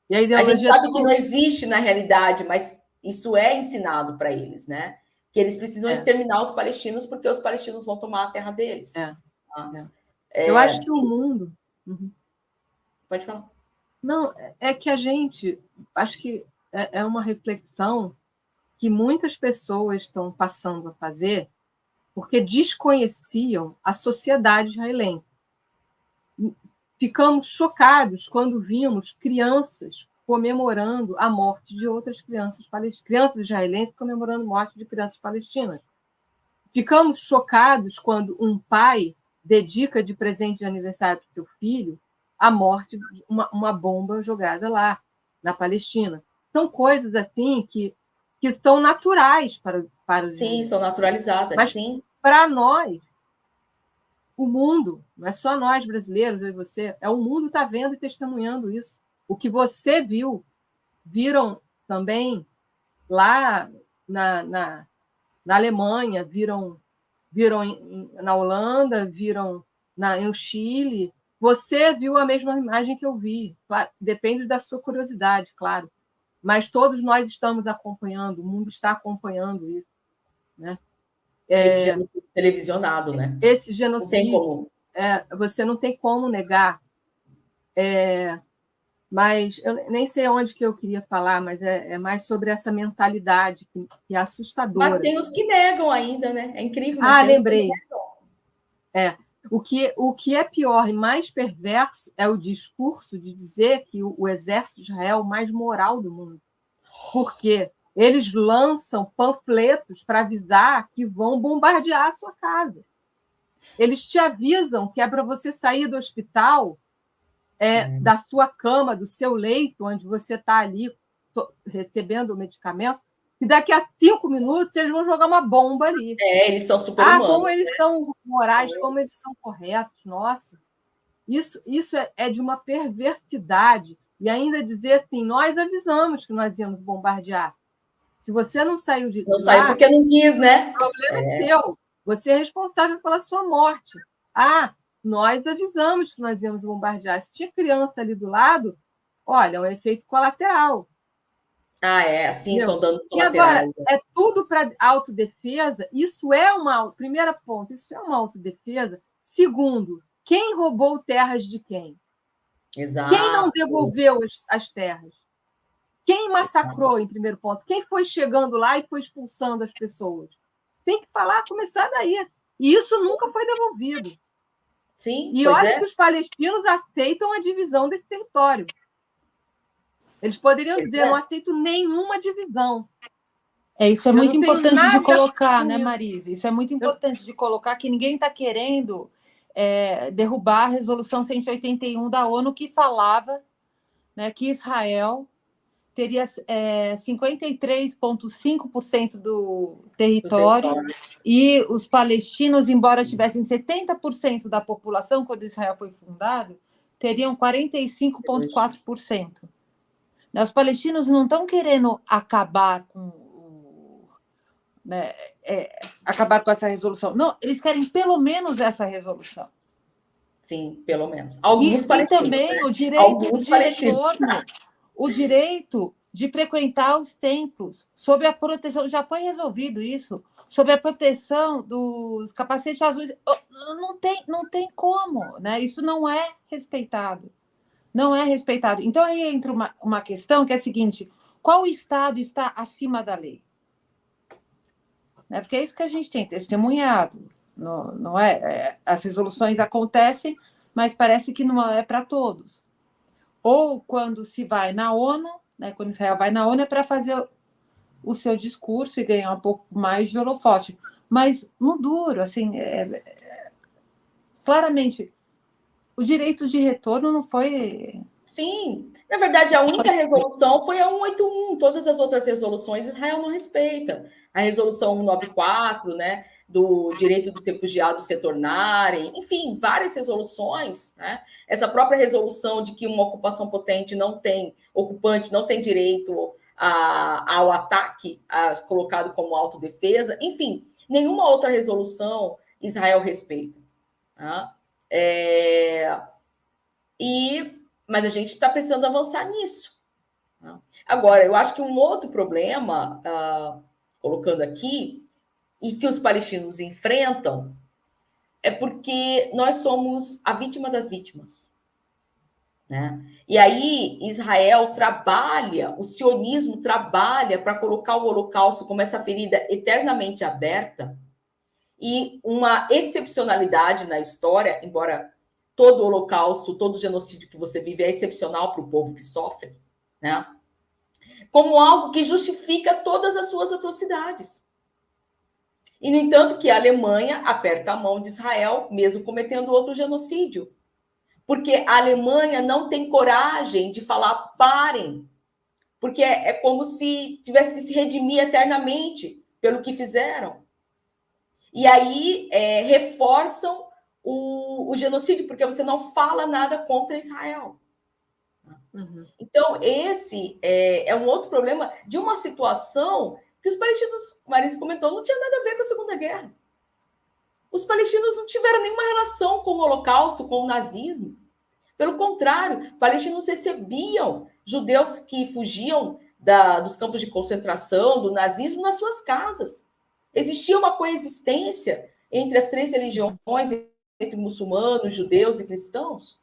E a ideologia gente sabe que não existe na realidade, mas isso é ensinado para eles, né? Que eles precisam exterminar os palestinos porque os palestinos vão tomar a terra deles. Eu acho que o mundo... Pode falar. Não, é que a gente... Acho que é uma reflexão que muitas pessoas estão passando a fazer porque desconheciam a sociedade israelense. Ficamos chocados quando vimos crianças comemorando a morte de outras crianças israelenses comemorando a morte de crianças palestinas. Ficamos chocados quando um pai dedica de presente de aniversário para o seu filho a morte de uma bomba jogada lá, na Palestina. São coisas assim que são naturais para os Sim, são naturalizadas, mas sim. Para nós, o mundo, não é só nós brasileiros, eu e você, o mundo está vendo e testemunhando isso. O que você viram também lá na Alemanha, viram na Holanda, viram no Chile. Você viu a mesma imagem que eu vi. Claro, depende da sua curiosidade, claro. Mas todos nós estamos acompanhando, o mundo está acompanhando isso. Né? Esse genocídio televisionado, né? Esse genocídio, você não tem como negar. Mas eu nem sei onde que eu queria falar, mas é mais sobre essa mentalidade que é assustadora. Mas tem os que negam ainda, né? É incrível. Lembrei. O que é pior e mais perverso é o discurso de dizer que o exército de Israel é o mais moral do mundo. Por quê? Eles lançam panfletos para avisar que vão bombardear a sua casa. Eles te avisam que é para você sair do hospital, da sua cama, do seu leito, onde você está ali recebendo o medicamento, e daqui a 5 minutos eles vão jogar uma bomba ali. Eles são super-humanos. Como eles são morais, como eles são corretos. Nossa, isso é de uma perversidade. E ainda dizer assim, nós avisamos que nós íamos bombardear. Se você não saiu de lá... Não saiu porque não quis, né? O problema é seu. Você é responsável pela sua morte. Nós avisamos que nós íamos bombardear. Se tinha criança ali do lado, olha, é um efeito colateral. Sim, são danos colaterais. E agora, é tudo para autodefesa. Isso é primeiro ponto, isso é uma autodefesa. Segundo, quem roubou terras de quem? Exato. Quem não devolveu as terras? Quem massacrou, em primeiro ponto? Quem foi chegando lá e foi expulsando as pessoas? Tem que começar daí. E isso nunca foi devolvido. Sim, e olha que os palestinos aceitam a divisão desse território. Eles poderiam dizer, não aceito nenhuma divisão. Isso é muito importante de colocar, né, Marisa? Isso é muito importante de colocar, que ninguém está querendo derrubar a resolução 181 da ONU, que falava, né, que Israel teria 53,5% do território, e os palestinos, embora tivessem 70% da população quando Israel foi fundado, teriam 45,4%. Os palestinos não estão querendo acabar acabar com essa resolução. Não, eles querem pelo menos essa resolução. Sim, pelo menos. Alguns e também o direito de retorno, o direito de frequentar os templos, sob a proteção, já foi resolvido isso, sob a proteção dos capacetes azuis. Não tem como, né? Isso não é respeitado. Não é respeitado. Então, aí entra uma questão que é a seguinte: qual Estado está acima da lei? Porque é isso que a gente tem testemunhado. Não é? As resoluções acontecem, mas parece que não é para todos. Ou quando se vai na ONU, né, quando Israel vai na ONU, é para fazer o seu discurso e ganhar um pouco mais de holofote. Mas no duro, assim, claramente, o direito de retorno não foi... Sim, na verdade, a única resolução foi a 181. Todas as outras resoluções Israel não respeita. A resolução 194, né, do direito dos refugiados se retornarem, enfim, várias resoluções, né? Essa própria resolução de que uma ocupação potente ocupante não tem direito ao ataque, colocado como autodefesa, enfim, nenhuma outra resolução Israel respeita. Tá? Mas a gente está precisando avançar nisso. Tá? Agora, eu acho que um outro problema, colocando aqui, e que os palestinos enfrentam, é porque nós somos a vítima das vítimas. Né? E aí Israel trabalha, o sionismo trabalha para colocar o Holocausto como essa ferida eternamente aberta e uma excepcionalidade na história, embora todo Holocausto, todo genocídio que você vive é excepcional para o povo que sofre, né? Como algo que justifica todas as suas atrocidades. E, no entanto, que a Alemanha aperta a mão de Israel, mesmo cometendo outro genocídio. Porque a Alemanha não tem coragem de falar parem. Porque é como se tivesse que se redimir eternamente pelo que fizeram. E aí reforçam o genocídio, porque você não fala nada contra Israel. Uhum. Então, esse é um outro problema de uma situação que os palestinos, o Marisa comentou, não tinha nada a ver com a Segunda Guerra. Os palestinos não tiveram nenhuma relação com o Holocausto, com o nazismo. Pelo contrário, palestinos recebiam judeus que fugiam dos campos de concentração, do nazismo, nas suas casas. Existia uma coexistência entre as três religiões, entre muçulmanos, judeus e cristãos.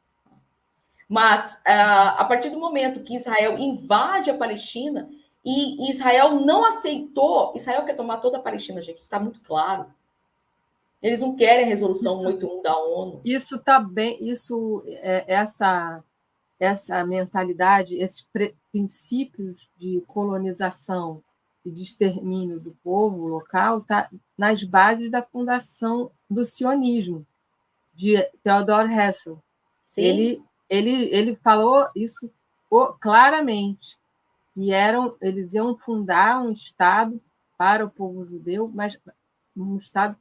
Mas, a partir do momento que Israel invade a Palestina, e Israel não aceitou, Israel quer tomar toda a Palestina, gente, isso está muito claro. Eles não querem a resolução 181 da ONU. Isso está bem, essa mentalidade, esses princípios de colonização e de extermínio do povo local está nas bases da fundação do sionismo, de Theodor Herzl. Sim. Ele falou isso claramente. E eles iam fundar um Estado para o povo judeu, mas um Estado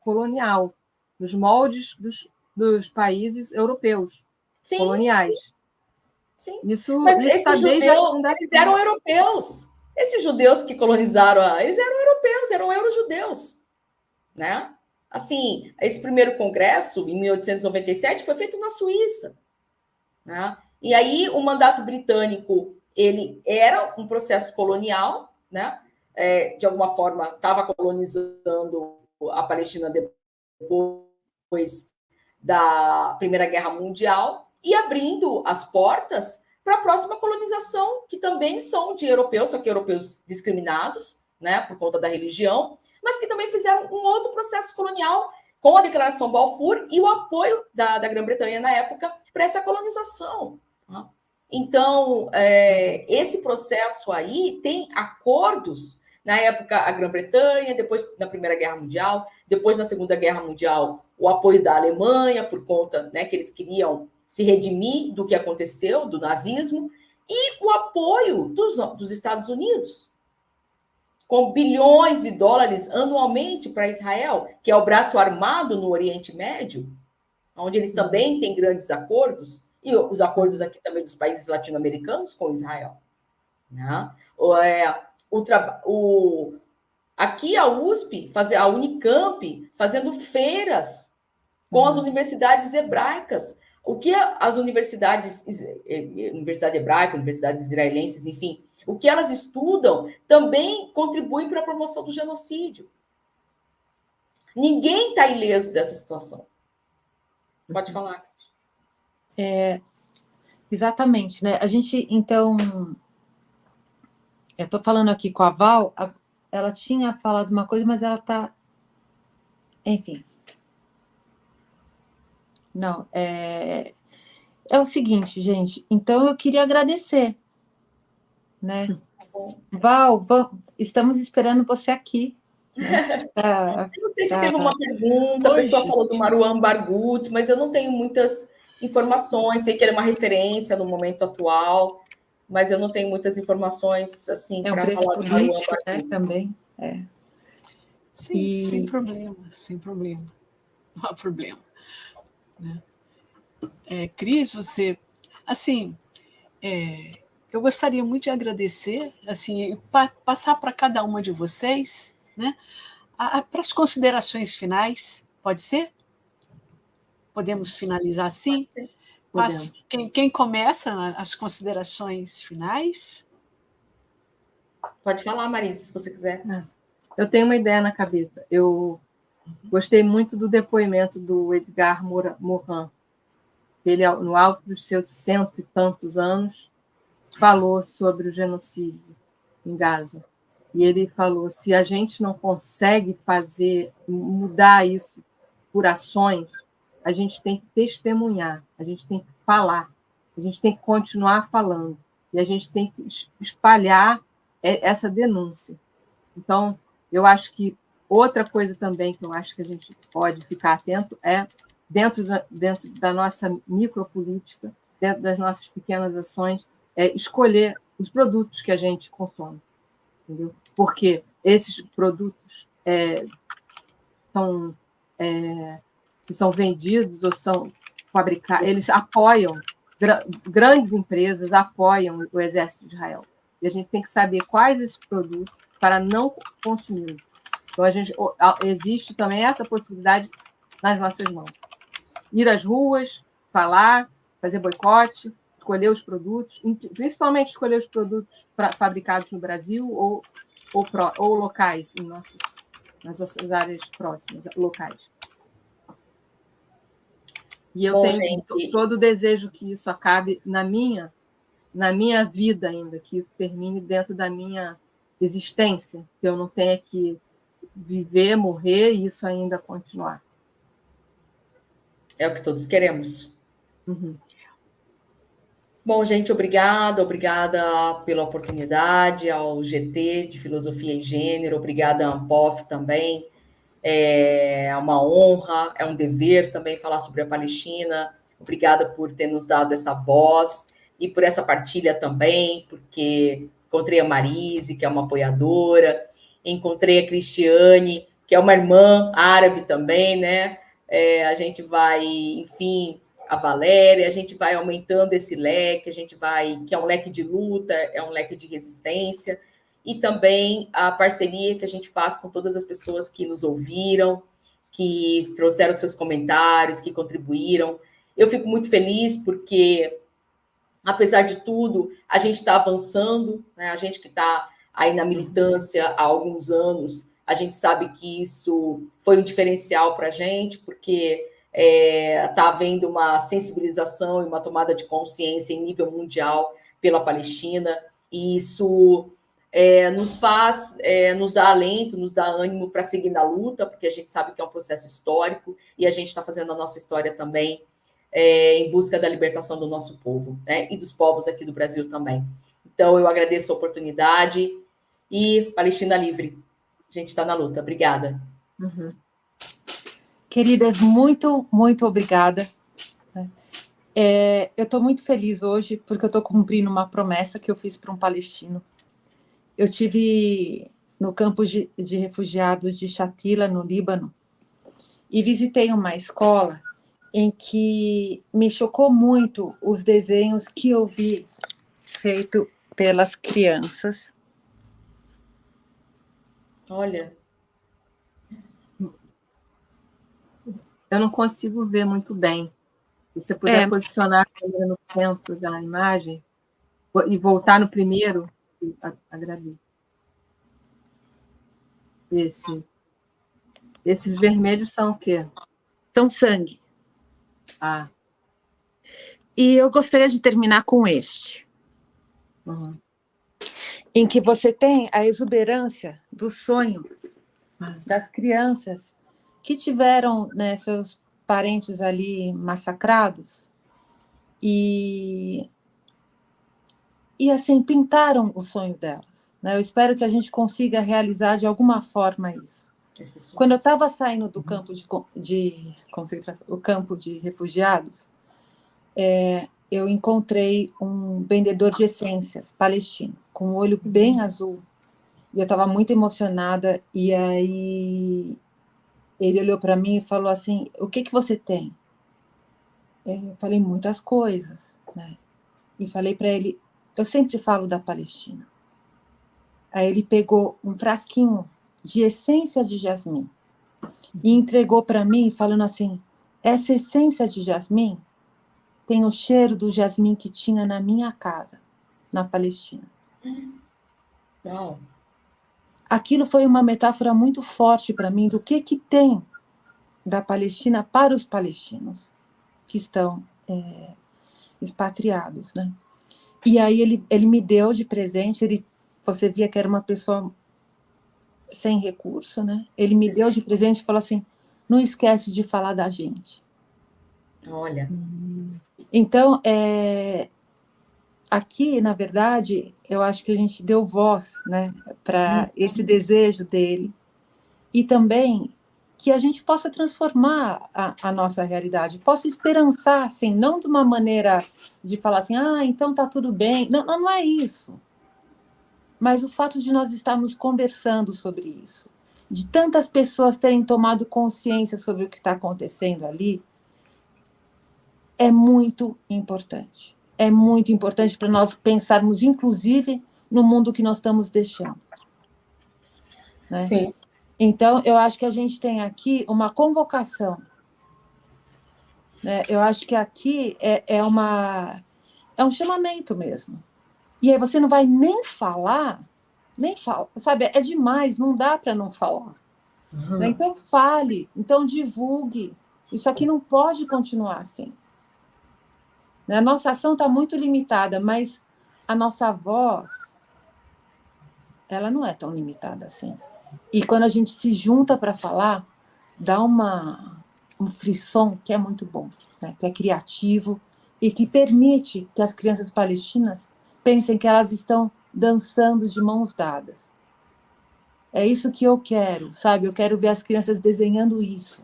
colonial, nos moldes dos países europeus, sim, coloniais. Sim. Isso está desde a fundação. Eles eram europeus. Esses judeus que colonizaram, eles eram europeus, eram eurojudeus. Né? Assim, esse primeiro congresso, em 1897, foi feito na Suíça. Né? E aí o mandato britânico ele era um processo colonial, né? De alguma forma estava colonizando a Palestina depois da Primeira Guerra Mundial e abrindo as portas para a próxima colonização, que também são de europeus, só que europeus discriminados, né, por conta da religião, mas que também fizeram um outro processo colonial com a Declaração Balfour e o apoio da Grã-Bretanha na época para essa colonização. Né? Então, esse processo aí tem acordos, na época a Grã-Bretanha, depois na Primeira Guerra Mundial, depois na Segunda Guerra Mundial, o apoio da Alemanha, por conta, né, que eles queriam se redimir do que aconteceu, do nazismo, e o apoio dos Estados Unidos, com bilhões de dólares anualmente para Israel, que é o braço armado no Oriente Médio, onde eles também têm grandes acordos, e os acordos aqui também dos países latino-americanos com Israel. Né? Aqui a USP, a Unicamp, fazendo feiras com as universidades hebraicas. O que as universidade hebraica, universidades israelenses, enfim, o que elas estudam também contribui para a promoção do genocídio. Ninguém está ileso dessa situação. Pode falar. Exatamente, né? A gente, então, eu estou falando aqui com a Val, ela tinha falado uma coisa, mas ela está, enfim. Não, é o seguinte, gente, então eu queria agradecer, né? Val, estamos esperando você aqui. Né? Eu não sei se teve uma pergunta, a pessoa falou do Marwan Barghouti, mas eu não tenho muitas informações, sei que ele é uma referência no momento atual, mas eu não tenho muitas informações assim para falar do Marwan Barghouti. Né, também. Sim, sem problema, sem problema. Não há problema. Né? Cris, você, assim, eu gostaria muito de agradecer, assim, passar para cada uma de vocês, né, para as considerações finais, pode ser? Podemos finalizar assim? Quem começa as considerações finais? Pode falar, Marisa, se você quiser. Eu tenho uma ideia na cabeça. Eu gostei muito do depoimento do Edgar Morin. Ele, no alto dos seus 100 e tantos anos, falou sobre o genocídio em Gaza. E ele falou, se a gente não consegue mudar isso por ações, a gente tem que testemunhar, a gente tem que falar, a gente tem que continuar falando, e a gente tem que espalhar essa denúncia. Então, eu acho que outra coisa também que eu acho que a gente pode ficar atento é, dentro da nossa micropolítica, dentro das nossas pequenas ações, escolher os produtos que a gente consome. Entendeu? Porque esses produtos que são vendidos ou são fabricados, eles apoiam, grandes empresas apoiam o exército de Israel. E a gente tem que saber quais esses produtos para não consumir. Então, existe também essa possibilidade nas nossas mãos. Ir às ruas, falar, fazer boicote, escolher os produtos, principalmente escolher os produtos fabricados no Brasil ou locais, nas nossas áreas próximas, locais. E eu tenho todo o desejo que isso acabe na minha vida ainda, que isso termine dentro da minha existência, que eu não tenha que viver, morrer e isso ainda continuar. É o que todos queremos. Uhum. Bom, gente, obrigada pela oportunidade, ao GT de Filosofia e Gênero, obrigada à Ampof também. É uma honra, é um dever também falar sobre a Palestina. Obrigada por ter nos dado essa voz e por essa partilha também, porque encontrei a Marise, que é uma apoiadora, encontrei a Cristiane, que é uma irmã árabe também, né? A gente vai, enfim, a Valéria, a gente vai aumentando esse leque, que é um leque de luta, é um leque de resistência, e também a parceria que a gente faz com todas as pessoas que nos ouviram, que trouxeram seus comentários, que contribuíram. Eu fico muito feliz porque, apesar de tudo, a gente está avançando, né? A gente que está aí na militância há alguns anos, a gente sabe que isso foi um diferencial para a gente, porque está havendo uma sensibilização e uma tomada de consciência em nível mundial pela Palestina, e isso nos dá alento, nos dá ânimo para seguir na luta, porque a gente sabe que é um processo histórico, e a gente está fazendo a nossa história também em busca da libertação do nosso povo, né? E dos povos aqui do Brasil também. Então, eu agradeço a oportunidade, e Palestina livre. A gente está na luta. Obrigada. Uhum. Queridas, muito, muito obrigada. Eu estou muito feliz hoje porque eu estou cumprindo uma promessa que eu fiz para um palestino. Eu tive no campo de refugiados de Shatila, no Líbano, e visitei uma escola em que me chocou muito os desenhos que eu vi feito pelas crianças. Olha. Eu não consigo ver muito bem. Se você puder posicionar a câmera no centro da imagem e voltar no primeiro, agradeço. Esses vermelhos são o quê? São sangue. Ah. E eu gostaria de terminar com este. Uhum. Em que você tem a exuberância do sonho das crianças que tiveram, né, seus parentes ali massacrados e assim, pintaram o sonho delas. Né? Eu espero que a gente consiga realizar de alguma forma isso. Quando eu estava saindo do campo de concentração, o campo de refugiados, eu encontrei um vendedor de essências palestino, com o olho bem azul, e eu estava muito emocionada, e aí ele olhou para mim e falou assim, o que você tem? Eu falei, muitas coisas, né? E falei para ele, eu sempre falo da Palestina. Aí ele pegou um frasquinho de essência de jasmim e entregou para mim, falando assim, essa essência de jasmim tem o cheiro do jasmim que tinha na minha casa, na Palestina. Não. Aquilo foi uma metáfora muito forte para mim do que tem da Palestina para os palestinos que estão expatriados, né? E aí ele me deu de presente, você via que era uma pessoa sem recurso, né? Ele me deu de presente e falou assim, não esquece de falar da gente. Olha. Então, aqui, na verdade, eu acho que a gente deu voz, né, para esse desejo dele e também que a gente possa transformar a nossa realidade, possa esperançar, assim, não de uma maneira de falar assim, então tá tudo bem. Não é isso. Mas o fato de nós estarmos conversando sobre isso, de tantas pessoas terem tomado consciência sobre o que está acontecendo ali, é muito importante. É muito importante para nós pensarmos, inclusive, no mundo que nós estamos deixando. Né? Sim. Então, eu acho que a gente tem aqui uma convocação. Né? Eu acho que aqui é um chamamento mesmo. E aí você não vai nem falar, sabe? É demais, não dá para não falar. Uhum. Né? Então, fale, então divulgue. Isso aqui não pode continuar assim. A nossa ação está muito limitada, mas a nossa voz, ela não é tão limitada assim. E quando a gente se junta para falar, dá um frisson que é muito bom, né? Que é criativo e que permite que as crianças palestinas pensem que elas estão dançando de mãos dadas. É isso que eu quero, sabe? Eu quero ver as crianças desenhando isso.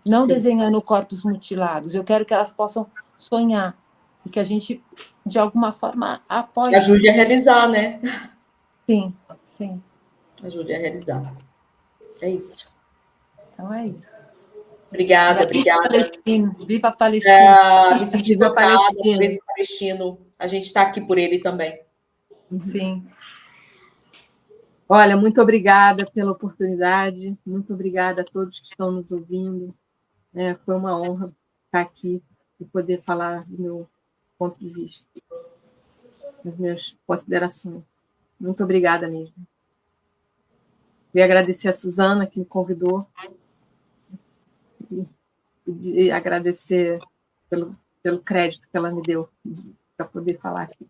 Não Sim. desenhando corpos mutilados. Eu quero que elas possam sonhar e que a gente, de alguma forma, apoie. Ajude a realizar, né? Sim, sim. Ajude a realizar. É isso. Então é isso. Obrigada. Viva a Palestina. Me senti tocada por esse palestino. A gente está aqui por ele também. Sim. Olha, muito obrigada pela oportunidade, muito obrigada a todos que estão nos ouvindo. Foi uma honra estar aqui e poder falar do meu ponto de vista, das minhas considerações. Muito obrigada mesmo. Queria agradecer a Suzana, que me convidou, e agradecer pelo crédito que ela me deu para poder falar aqui.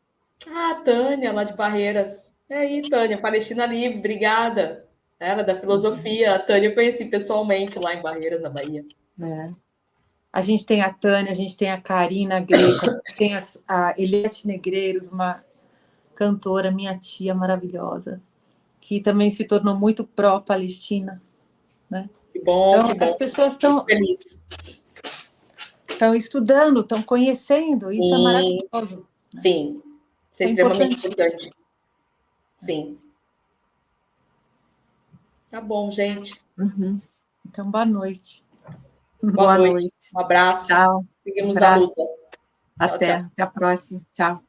Tânia, lá de Barreiras. É aí, Tânia, Palestina Livre, obrigada. Ela da filosofia. A Tânia eu conheci pessoalmente lá em Barreiras, na Bahia. A gente tem a Tânia, a gente tem a Karina Greco, a gente tem a Eliette Negreiros, uma cantora, minha tia maravilhosa, que também se tornou muito pró-Palestina. Né? Que bom, então, que bom. As pessoas estão... Feliz. estão estudando, estão conhecendo, isso é maravilhoso. Sim, isso é extremamente importante. Sim. Tá bom, gente. Uhum. Então, boa noite. Boa noite. Um abraço. Tchau. Seguimos Abraço. na luta. Até a próxima. Tchau.